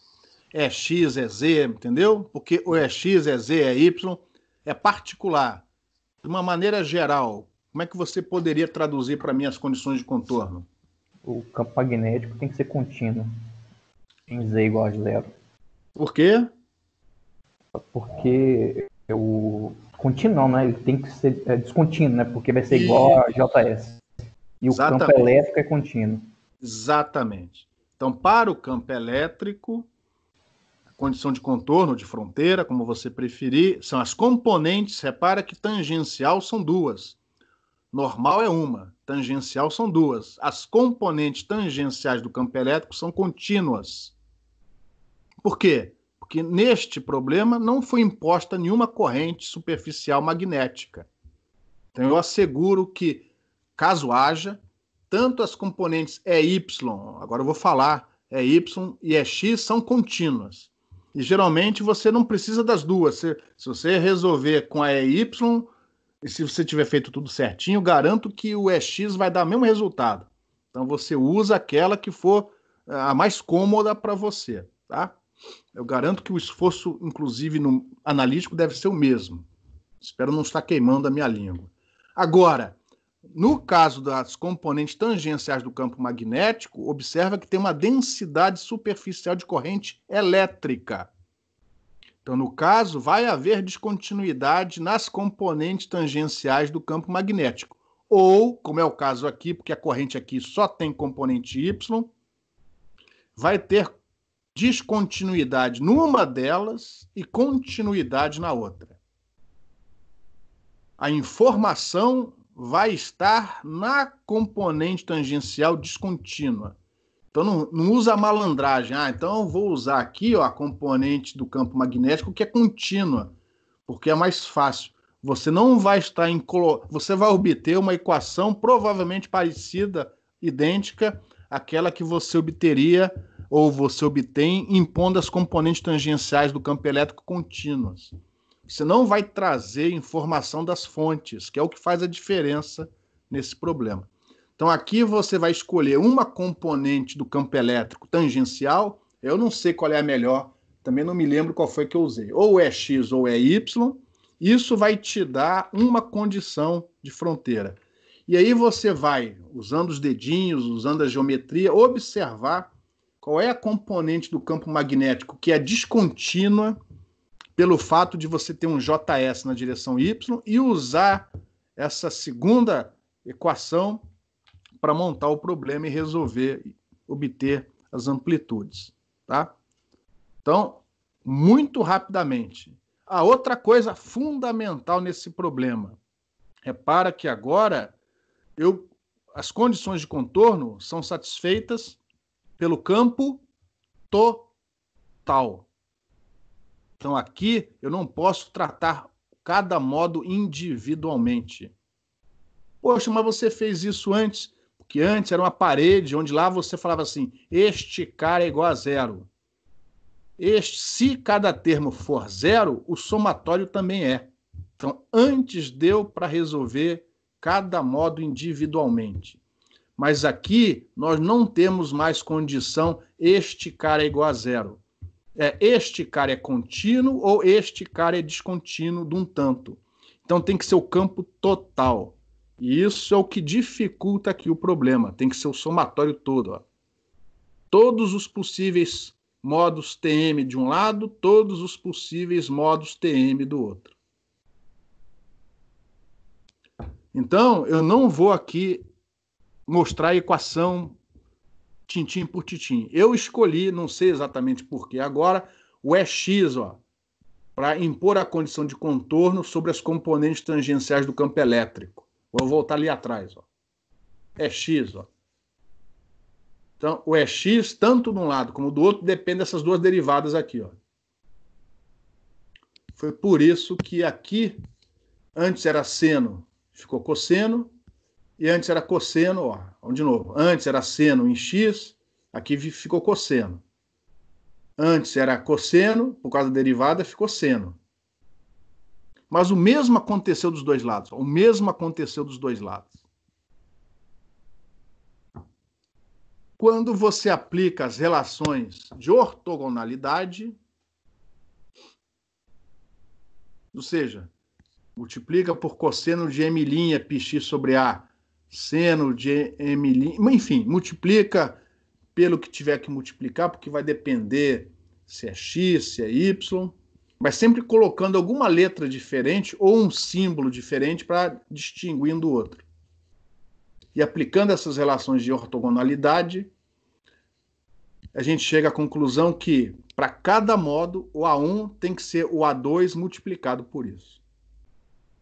é X, é Z, entendeu? Porque ou é X, é Z, é Y, é particular. De uma maneira geral, como é que você poderia traduzir para mim as condições de contorno? O campo magnético tem que ser contínuo, em Z igual a 0. Por quê? Porque o contínuo não, né? Ele tem que ser descontínuo, né? Porque vai ser igual a JS. E o campo elétrico é contínuo. Exatamente. Então, para o campo elétrico, a condição de contorno, de fronteira, como você preferir, são as componentes. Repara que tangencial são duas. Normal é uma, tangencial são duas. As componentes tangenciais do campo elétrico são contínuas. Por quê? Porque neste problema não foi imposta nenhuma corrente superficial magnética. Então eu asseguro que, caso haja, tanto as componentes EY, agora eu vou falar, EY e EX são contínuas. E geralmente você não precisa das duas. Se você resolver com a EY, e se você tiver feito tudo certinho, garanto que o EX vai dar o mesmo resultado. Então você usa aquela que for a mais cômoda para você, tá? Eu garanto que o esforço, inclusive, no analítico deve ser o mesmo. Espero não estar queimando a minha língua. Agora, no caso das componentes tangenciais do campo magnético, observa que tem uma densidade superficial de corrente elétrica. Então, no caso, vai haver descontinuidade nas componentes tangenciais do campo magnético. Ou, como é o caso aqui, porque a corrente aqui só tem componente Y, vai ter descontinuidade numa delas e continuidade na outra. A informação vai estar na componente tangencial descontínua. Então não usa a malandragem. Então eu vou usar aqui a componente do campo magnético que é contínua, porque é mais fácil. Você não vai estar você vai obter uma equação provavelmente parecida, idêntica àquela que você obteria ou você obtém impondo as componentes tangenciais do campo elétrico contínuas. Você não vai trazer informação das fontes, que é o que faz a diferença nesse problema. Então aqui você vai escolher uma componente do campo elétrico tangencial, eu não sei qual é a melhor, também não me lembro qual foi que eu usei, ou é X ou é Y, isso vai te dar uma condição de fronteira. E aí você vai, usando os dedinhos, usando a geometria, observar qual é a componente do campo magnético que é descontínua pelo fato de você ter um JS na direção Y e usar essa segunda equação para montar o problema e resolver, obter as amplitudes, tá? Então, muito rapidamente. A outra coisa fundamental nesse problema, repara que agora as condições de contorno são satisfeitas pelo campo total. Então aqui eu não posso tratar cada modo individualmente. Poxa, mas você fez isso antes, porque antes era uma parede onde lá você falava assim, este cara é igual a 0. Se cada termo for 0, o somatório também é. Então antes deu para resolver cada modo individualmente. Mas aqui nós não temos mais condição, este cara é igual a 0. Este cara é contínuo ou este cara é descontínuo de um tanto. Então tem que ser o campo total. E isso é o que dificulta aqui o problema. Tem que ser o somatório todo. Ó. Todos os possíveis modos TM de um lado, todos os possíveis modos TM do outro. Então, eu não vou aqui mostrar a equação tintim por tintim. Eu escolhi, não sei exatamente porquê agora, o EX, para impor a condição de contorno sobre as componentes tangenciais do campo elétrico. Vou voltar ali atrás. Ó. É x. Ó. Então, o EX, tanto de um lado como do outro, depende dessas duas derivadas aqui. Ó. Foi por isso que aqui, antes era seno, ficou cosseno, e antes era cosseno, ó, vamos de novo. Antes era seno em x, aqui ficou cosseno. Antes era cosseno, por causa da derivada, ficou seno. Mas o mesmo aconteceu dos dois lados. Ó, o mesmo aconteceu dos dois lados. Quando você aplica as relações de ortogonalidade, ou seja, multiplica por cosseno de m' πx sobre a, seno de m', enfim, multiplica pelo que tiver que multiplicar, porque vai depender se é x, se é y, mas sempre colocando alguma letra diferente ou um símbolo diferente para distinguir um do outro. E aplicando essas relações de ortogonalidade, a gente chega à conclusão que, para cada modo, o A1 tem que ser o A2 multiplicado por isso.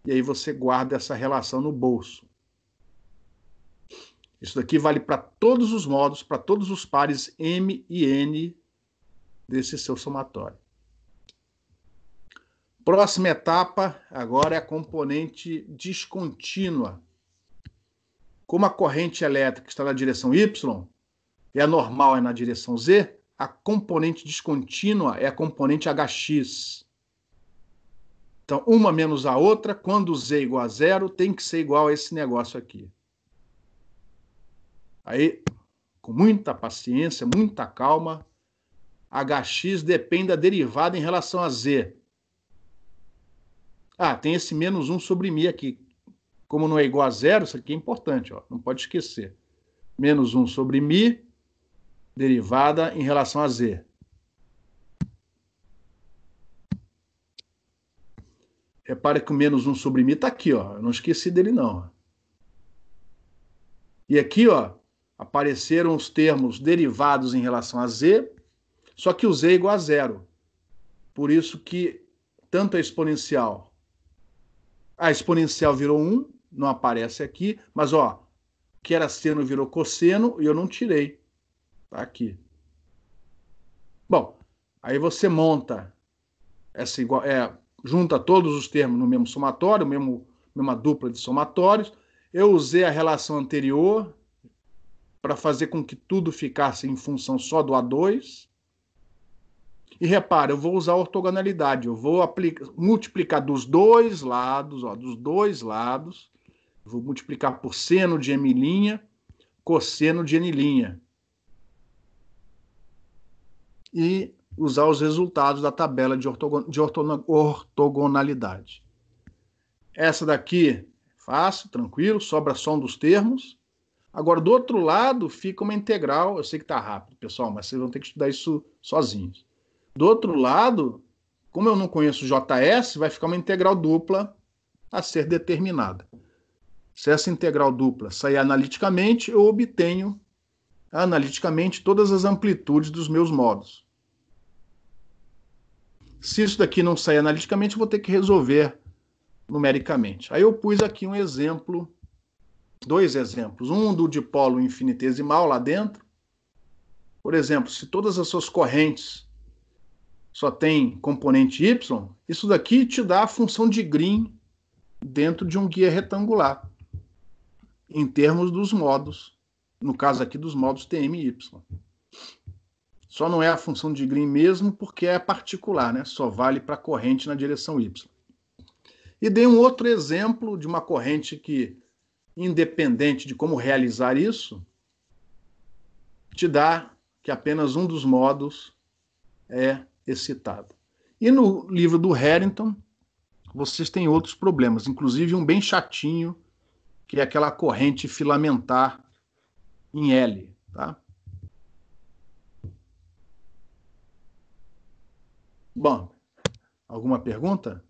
E aí você guarda essa relação no bolso. Isso daqui vale para todos os modos, para todos os pares M e N desse seu somatório. Próxima etapa, agora é a componente descontínua. Como a corrente elétrica está na direção Y, e a normal é na direção Z, a componente descontínua é a componente HX. Então, uma menos a outra, quando Z é igual a zero, tem que ser igual a esse negócio aqui. Aí, com muita paciência, muita calma, HX depende da derivada em relação a Z. Ah, tem esse menos 1 sobre μ aqui. Como não é igual a zero, isso aqui é importante, ó, não pode esquecer. Menos 1 sobre μ, derivada em relação a Z. Repare que o menos 1 sobre μ está aqui, ó. Eu não esqueci dele, não. E aqui, ó, apareceram os termos derivados em relação a Z, só que o Z é igual a zero. Por isso que tanto a exponencial virou 1, não aparece aqui, mas, ó, que era seno virou cosseno e eu não tirei. Tá aqui. Bom, aí você monta essa junta todos os termos no mesmo somatório, mesma dupla de somatórios. Eu usei a relação anterior para fazer com que tudo ficasse em função só do A2. E repara, eu vou usar a ortogonalidade. Eu vou multiplicar dos dois lados, ó, dos dois lados. Vou multiplicar por seno de M', cosseno de N'. E usar os resultados da tabela de ortogonalidade. Essa daqui, fácil, tranquilo, sobra só um dos termos. Agora, do outro lado, fica uma integral. Eu sei que está rápido, pessoal, mas vocês vão ter que estudar isso sozinhos. Do outro lado, como eu não conheço JS, vai ficar uma integral dupla a ser determinada. Se essa integral dupla sair analiticamente, eu obtenho analiticamente todas as amplitudes dos meus modos. Se isso daqui não sair analiticamente, eu vou ter que resolver numericamente. Aí eu pus aqui um exemplo, dois exemplos. Um do dipolo infinitesimal lá dentro. Por exemplo, se todas as suas correntes só tem componente y, isso daqui te dá a função de Green dentro de um guia retangular, em termos dos modos, no caso aqui dos modos TM e y. Só não é a função de Green mesmo porque é particular, né? Só vale para a corrente na direção y. E dei um outro exemplo de uma corrente que, independente de como realizar isso, te dá que apenas um dos modos é excitado. E no livro do Harrington, vocês têm outros problemas, inclusive um bem chatinho, que é aquela corrente filamentar em L, tá? Bom, alguma pergunta?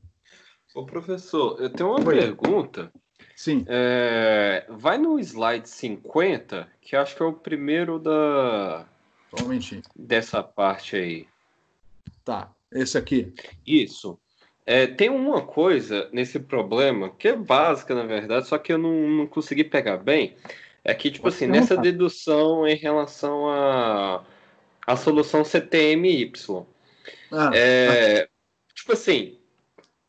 Ô, professor, eu tenho uma pergunta. Sim. Vai no slide 50, que acho que é o primeiro Só um momentinho. dessa parte aí. Tá, esse aqui. Isso. Tem uma coisa nesse problema, que é básica, na verdade, só que eu não consegui pegar bem, é que, tipo assim, nessa dedução em relação à solução CTMY, tipo assim,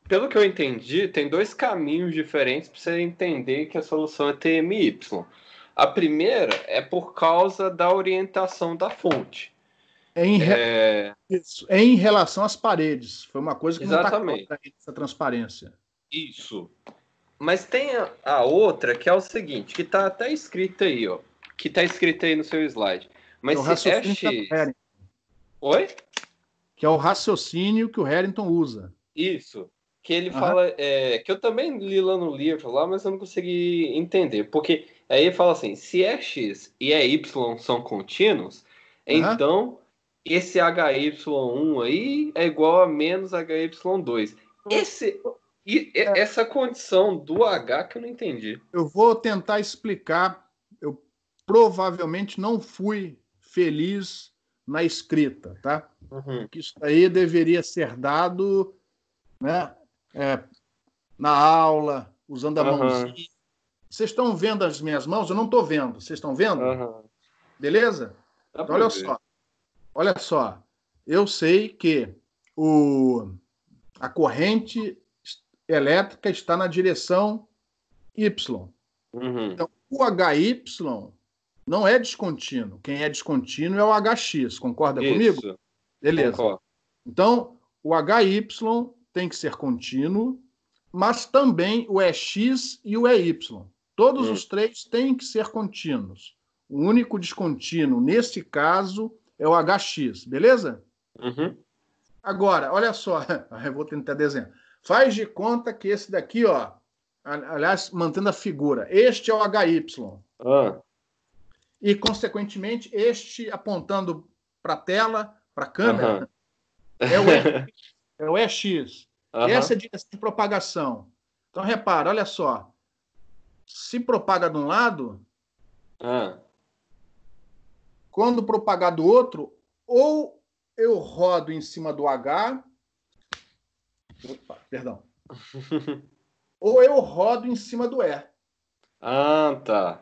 pelo que eu entendi, tem dois caminhos diferentes para você entender que a solução é TMY. A primeira é por causa da orientação da fonte. Isso, em relação às paredes. Foi uma coisa que Exatamente. não está clara essa transparência. Isso. Mas tem a outra, que é o seguinte, que está até escrita aí, ó. Que está escrita aí no seu slide. Mas é se é X... Oi? Que é o raciocínio que o Harrington usa. Isso. Que ele fala... que eu também li lá no livro, lá, mas eu não consegui entender. Porque aí ele fala assim, se é X e é Y são contínuos, então esse HY1 aí é igual a menos HY2. Essa condição do H que eu não entendi. Eu vou tentar explicar. Eu provavelmente não fui feliz na escrita, tá? Que isso aí deveria ser dado, né, na aula, usando a mãozinha. Vocês estão vendo as minhas mãos? Eu não estou vendo. Vocês estão vendo? Beleza? Então, olha só. Eu sei que a corrente elétrica está na direção Y. Então, o HY não é descontínuo. Quem é descontínuo é o HX. Concorda comigo? Beleza. Concordo. Então, o HY tem que ser contínuo, mas também o EX e o EY. Todos os três têm que ser contínuos. O único descontínuo, nesse caso, é o HX. Beleza? Agora, olha só. Eu vou tentar desenhar. Faz de conta que esse daqui, ó, aliás, mantendo a figura, este é o HY. E, consequentemente, este apontando para a tela, para a câmera, é o EX. Essa é a direção de propagação. Então, repara, olha só. Se propaga de um lado, quando propagar do outro, ou eu rodo em cima do H... Opa, perdão. Ou eu rodo em cima do E. Tá.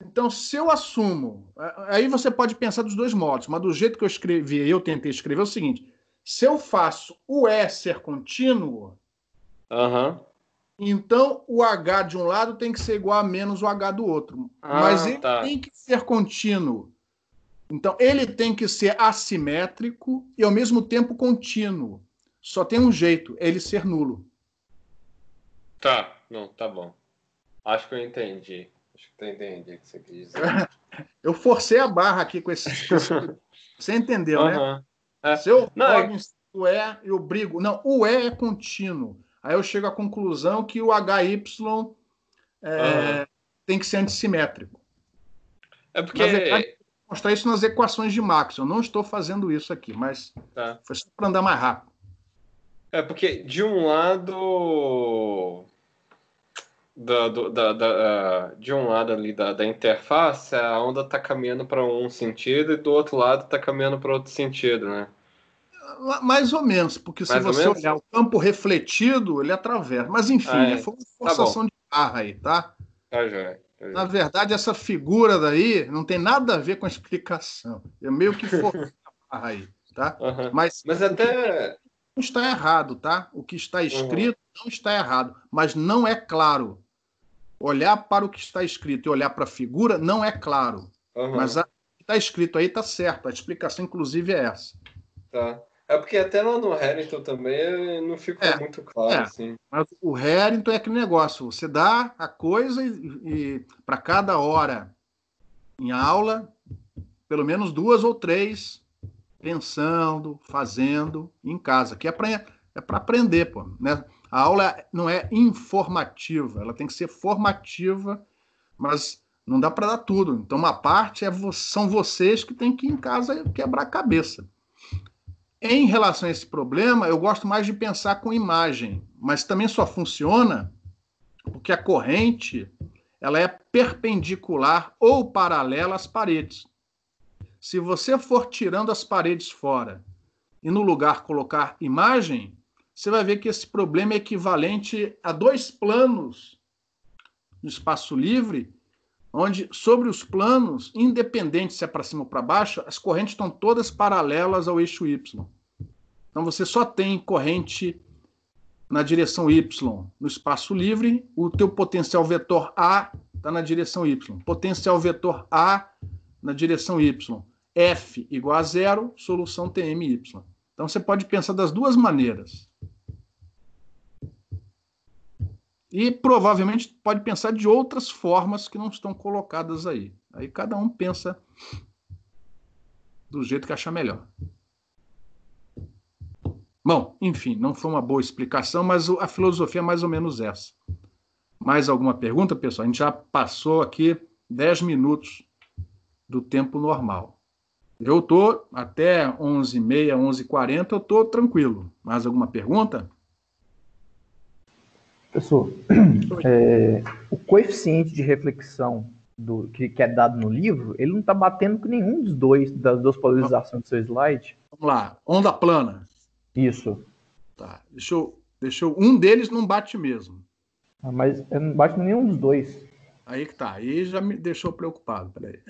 Então, se eu assumo... Aí você pode pensar dos dois modos, mas do jeito que eu escrevi, eu tentei escrever é o seguinte. Se eu faço o E ser contínuo, então o H de um lado tem que ser igual a menos o H do outro. Mas ele tem que ser contínuo. Então, ele tem que ser assimétrico e, ao mesmo tempo, contínuo. Só tem um jeito, ele ser nulo. Tá, não, tá bom. Acho que eu entendi. Acho que eu entendi o que você quis dizer. Eu forcei a barra aqui com esse... Você entendeu, né? Se eu rodo em cima do E, eu brigo... Não, o E é contínuo. Aí eu chego à conclusão que o HY tem que ser antissimétrico. É porque... Na verdade, eu vou mostrar isso nas equações de Maxwell. Eu não estou fazendo isso aqui, mas foi só para andar mais rápido. É porque, de um lado... de um lado ali da interface, a onda está caminhando para um sentido e do outro lado está caminhando para outro sentido, né? Mais ou menos, porque se você olhar o campo refletido, ele atravessa. Mas, enfim, foi uma forçação de barra aí, tá? Tá, já. Na verdade, essa figura daí não tem nada a ver com a explicação. Eu meio que forçei a barra aí, tá? Mas até... não está errado, tá? O que está escrito não está errado, mas não é claro. Olhar para o que está escrito e olhar para a figura não é claro. Mas o que está escrito aí está certo. A explicação, inclusive, é essa. Tá. É porque até lá no Harrington também não ficou muito claro, assim. Mas o Harrington é aquele negócio. Você dá a coisa e para cada hora em aula, pelo menos 2 ou 3 pensando, fazendo em casa, que é para aprender, pô, né? A aula não é informativa, ela tem que ser formativa, mas não dá para dar tudo. Então, uma parte são vocês que têm que ir em casa quebrar a cabeça. Em relação a esse problema, eu gosto mais de pensar com imagem, mas também só funciona porque a corrente ela é perpendicular ou paralela às paredes. Se você for tirando as paredes fora e no lugar colocar imagem, você vai ver que esse problema é equivalente a 2 planos no espaço livre, onde, sobre os planos, independente se é para cima ou para baixo, as correntes estão todas paralelas ao eixo Y. Então, você só tem corrente na direção Y no espaço livre, o teu potencial vetor A está na direção Y. Potencial vetor A na direção Y. F igual a 0, solução TMY. Então, você pode pensar das duas maneiras. E provavelmente pode pensar de outras formas que não estão colocadas aí. Aí cada um pensa do jeito que achar melhor. Bom, enfim, não foi uma boa explicação, mas a filosofia é mais ou menos essa. Mais alguma pergunta, pessoal? A gente já passou aqui 10 minutos do tempo normal. Eu estou até 11h30, 11h40, eu estou tranquilo. Mais alguma pergunta? Professor, o coeficiente de reflexão que é dado no livro, ele não está batendo com nenhum das duas polarizações do seu slide. Vamos lá, onda plana. Isso. Tá. Deixa eu, um deles não bate mesmo. Mas não bate com nenhum dos dois. Aí que tá, aí já me deixou preocupado. Peraí.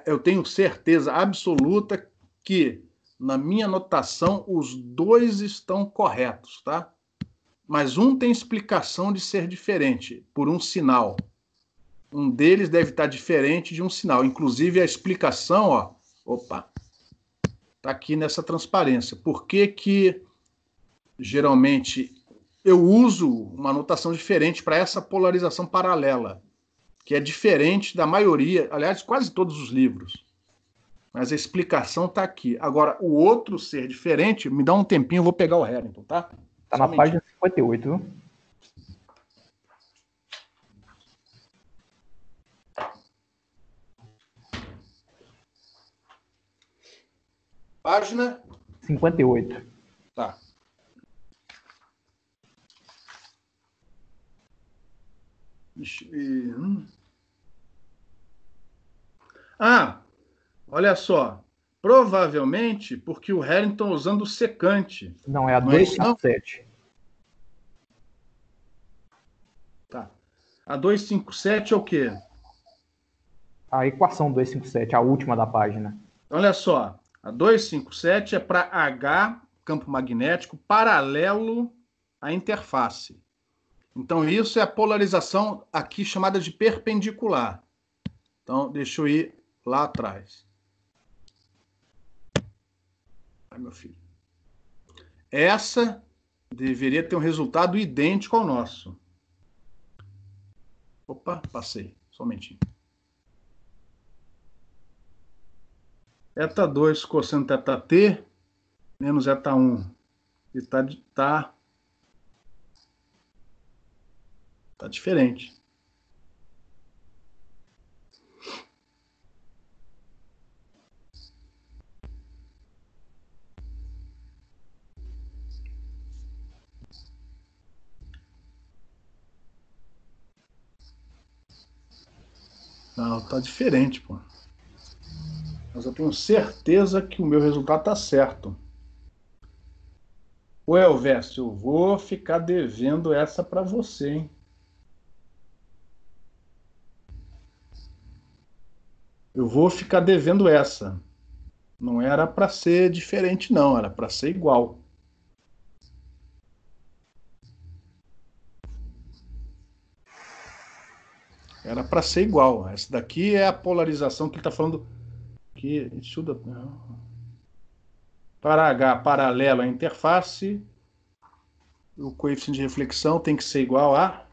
Eu tenho certeza absoluta que, na minha anotação, os dois estão corretos, tá? Mas um tem explicação de ser diferente, por um sinal. Um deles deve estar diferente de um sinal. Inclusive, a explicação, ó, está aqui nessa transparência. Por que geralmente, eu uso uma anotação diferente para essa polarização paralela, que é diferente da maioria, aliás, quase todos os livros. Mas a explicação está aqui. Agora, o outro ser diferente, me dá um tempinho, eu vou pegar o Harrington, tá? Está na página 58, viu? Página 58. Tá. Olha só. Provavelmente porque o Harrington usando o secante. Não, é a 257. Tá. A 257 é o quê? A equação 257, a última da página. Olha só. A 257 é para H, campo magnético, paralelo à interface. Então, isso é a polarização aqui chamada de perpendicular. Então, deixa eu ir lá atrás. Ai, meu filho. Essa deveria ter um resultado idêntico ao nosso. Opa, passei. Só um momentinho. Eta 2 cosseno teta t menos eta 1. E tá diferente. Não, tá diferente, pô. Mas eu tenho certeza que o meu resultado tá certo. Ô, Elvésio, eu vou ficar devendo essa para você, hein? Eu vou ficar devendo essa. Não era para ser diferente, não. Era para ser igual. Era para ser igual. Essa daqui é a polarização que ele está falando. Que estuda para H paralelo à interface, o coeficiente de reflexão tem que ser igual a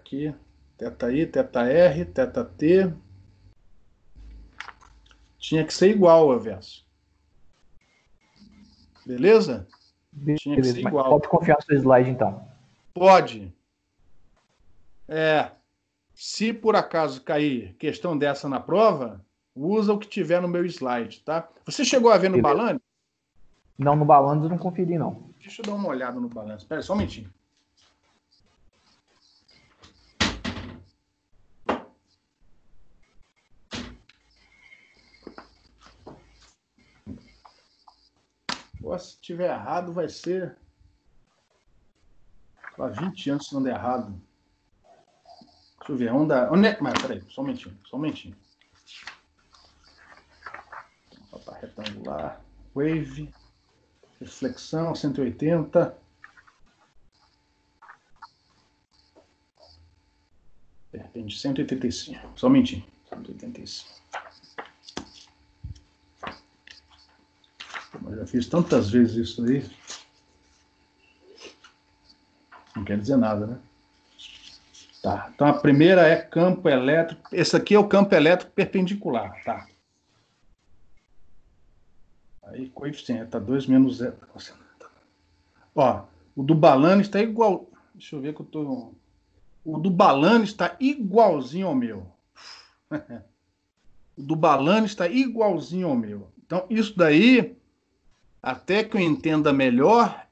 aqui, teta I, teta R, teta T. Tinha que ser igual, Everson. Beleza? Tinha que ser igual. Pode confiar no seu slide, então. Pode. Se por acaso cair questão dessa na prova, usa o que tiver no meu slide, tá? Você chegou a ver no balanço? Não, no balanço eu não conferi, não. Deixa eu dar uma olhada no balanço. Espera só um minutinho. negócio, se tiver errado, vai ser... Há 20 anos se não der errado. Deixa eu ver, onda... Mas, peraí, só um momentinho. Opa, retangular, wave, reflexão, 180. Perpende 185. Só um momentinho. 185. Mas já fiz tantas vezes isso aí. Não quer dizer nada, né? Tá. Então a primeira é campo elétrico. Esse aqui é o campo elétrico perpendicular, tá? Aí coeficiente, tá 2 menos 0. Ó, o do Balani está igual. Deixa eu ver que eu tô. O do Balani está igualzinho ao meu. O do Balani está igualzinho ao meu. Então, isso daí, até que eu entenda melhor,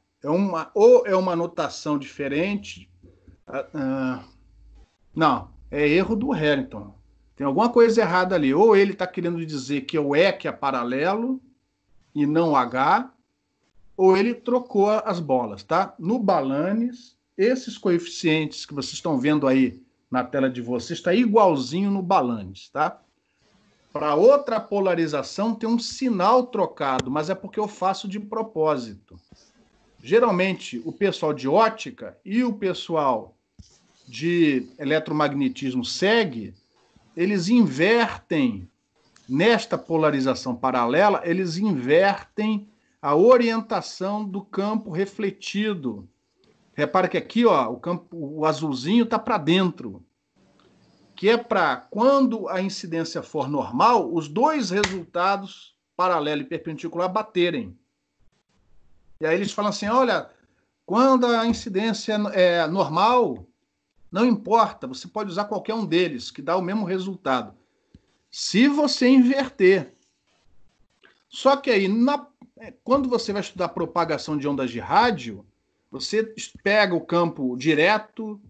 ou é uma notação diferente. Não, é erro do Harrington. Tem alguma coisa errada ali. Ou ele está querendo dizer que o E que é paralelo e não o H, ou ele trocou as bolas, tá? No Balanis, esses coeficientes que vocês estão vendo aí na tela de vocês está igualzinho no Balanis, tá? Para outra polarização tem um sinal trocado, mas é porque eu faço de propósito. Geralmente, o pessoal de ótica e o pessoal de eletromagnetismo segue, eles invertem, nesta polarização paralela, eles invertem a orientação do campo refletido. Repara que aqui, ó, o azulzinho está para dentro, que é para, quando a incidência for normal, os dois resultados, paralelo e perpendicular, baterem. E aí eles falam assim, olha, quando a incidência é normal, não importa, você pode usar qualquer um deles, que dá o mesmo resultado. Se você inverter. Só que aí, quando você vai estudar propagação de ondas de rádio, você pega o campo direto,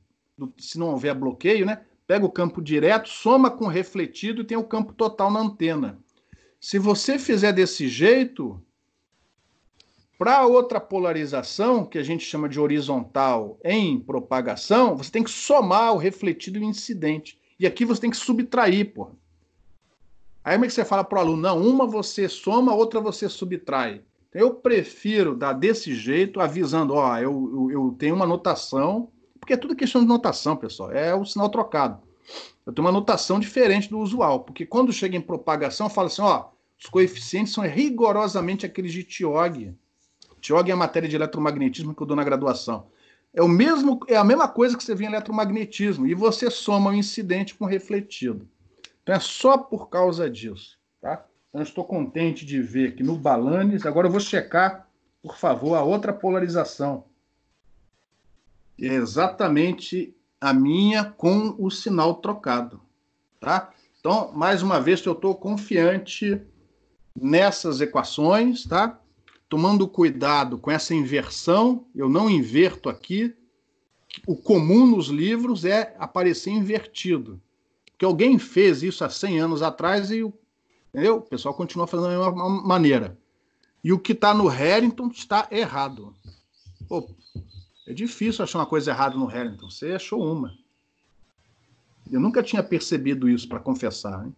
se não houver bloqueio, né? Pega o campo direto, soma com o refletido e tem o campo total na antena. Se você fizer desse jeito, para outra polarização, que a gente chama de horizontal em propagação, você tem que somar o refletido e o incidente. E aqui você tem que subtrair, porra. Aí como é que você fala para o aluno? Não, uma você soma, outra você subtrai. Eu prefiro dar desse jeito, avisando, ó, eu tenho uma notação, porque é tudo questão de notação, pessoal, é o sinal trocado. Eu tenho uma notação diferente do usual, porque quando chega em propagação, eu falo assim, ó, os coeficientes são rigorosamente aqueles de TIOG. TIOG é a matéria de eletromagnetismo que eu dou na graduação. É a mesma coisa que você vê em eletromagnetismo, e você soma o incidente com o refletido. Então é só por causa disso, tá? Então eu estou contente de ver que no Balanis, agora eu vou checar, por favor, a outra polarização. É exatamente a minha com o sinal trocado, tá? Então, mais uma vez, eu estou confiante nessas equações, tá? Tomando cuidado com essa inversão, eu não inverto aqui. O comum nos livros é aparecer invertido. Porque alguém fez isso há 100 anos atrás e entendeu? O pessoal continua fazendo da mesma maneira. E o que está no Harrington está errado. Pô, é difícil achar uma coisa errada no Harrington. Você achou uma. Eu nunca tinha percebido isso, para confessar. Hein?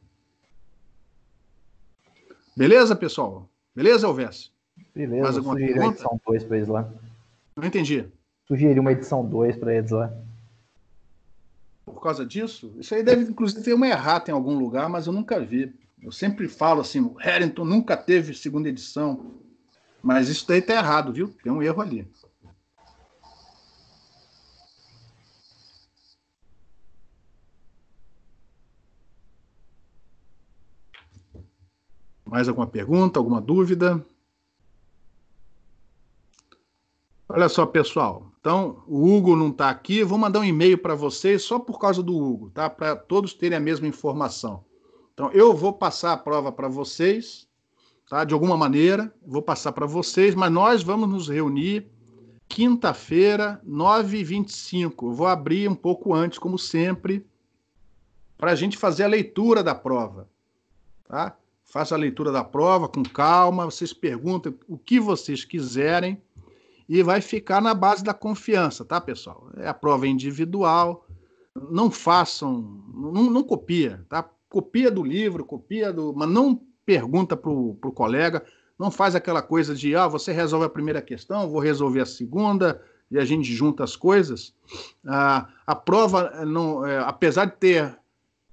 Beleza, pessoal? Beleza, Elvésio? Beleza, mais alguma sugeri uma edição 2 para eles lá. Não entendi. Sugeri uma edição 2 para eles lá. Por causa disso? Isso aí deve, inclusive, ter uma errata em algum lugar, mas eu nunca vi. Eu sempre falo assim, o Harrington nunca teve segunda edição, mas isso daí tá errado, viu? Tem um erro ali. Mais alguma pergunta, alguma dúvida? Olha só, pessoal. Então, o Hugo não está aqui. Eu vou mandar um e-mail para vocês só por causa do Hugo, tá? Para todos terem a mesma informação. Então, eu vou passar a prova para vocês, tá? De alguma maneira, vou passar para vocês, mas nós vamos nos reunir quinta-feira, 9h25. Eu vou abrir um pouco antes, como sempre, para a gente fazer a leitura da prova, tá? faça a leitura da prova com calma, vocês perguntam o que vocês quiserem e vai ficar na base da confiança, tá, pessoal? É a prova individual, não façam, não copia, tá? Copia do livro, mas não pergunta para o colega, não faz aquela coisa de, você resolve a primeira questão, vou resolver a segunda, e a gente junta as coisas. A prova, apesar de ter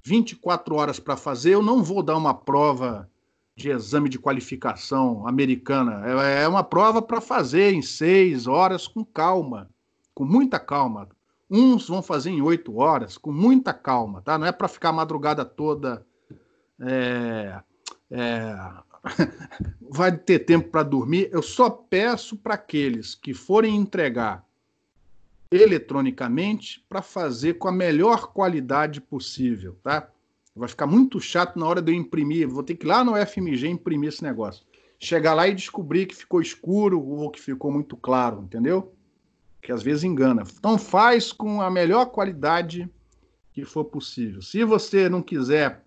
24 horas para fazer, eu não vou dar uma prova de exame de qualificação americana. É uma prova para fazer em 6 horas, com calma, com muita calma. Uns vão fazer em 8 horas, com muita calma, tá? Não é para ficar a madrugada toda. Vai ter tempo para dormir. Eu só peço para aqueles que forem entregar eletronicamente para fazer com a melhor qualidade possível, tá? Vai ficar muito chato na hora de eu imprimir. Vou ter que ir lá no FMG imprimir esse negócio. Chegar lá e descobrir que ficou escuro ou que ficou muito claro, entendeu? Que às vezes engana. Então faz com a melhor qualidade que for possível. Se você não quiser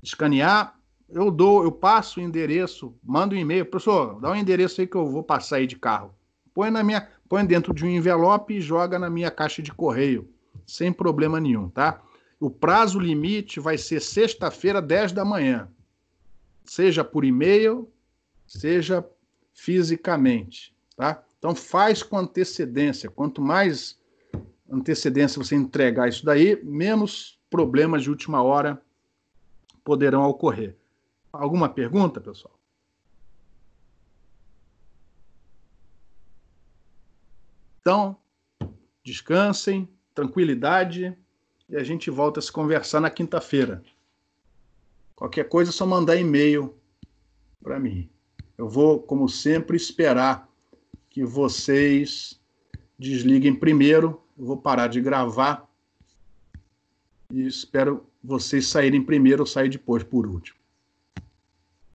escanear, eu passo o endereço, mando um e-mail. Professor, dá um endereço aí que eu vou passar aí de carro. Põe dentro de um envelope e joga na minha caixa de correio, sem problema nenhum, tá? O prazo limite vai ser sexta-feira, 10 da manhã. Seja por e-mail, seja fisicamente, tá? Então faz com antecedência. Quanto mais antecedência você entregar isso daí, menos problemas de última hora poderão ocorrer. Alguma pergunta, pessoal? Então, descansem, tranquilidade, e a gente volta a se conversar na quinta-feira. Qualquer coisa é só mandar e-mail para mim. Eu vou, como sempre, esperar que vocês desliguem primeiro. Eu vou parar de gravar e espero vocês saírem primeiro ou sair depois, por último.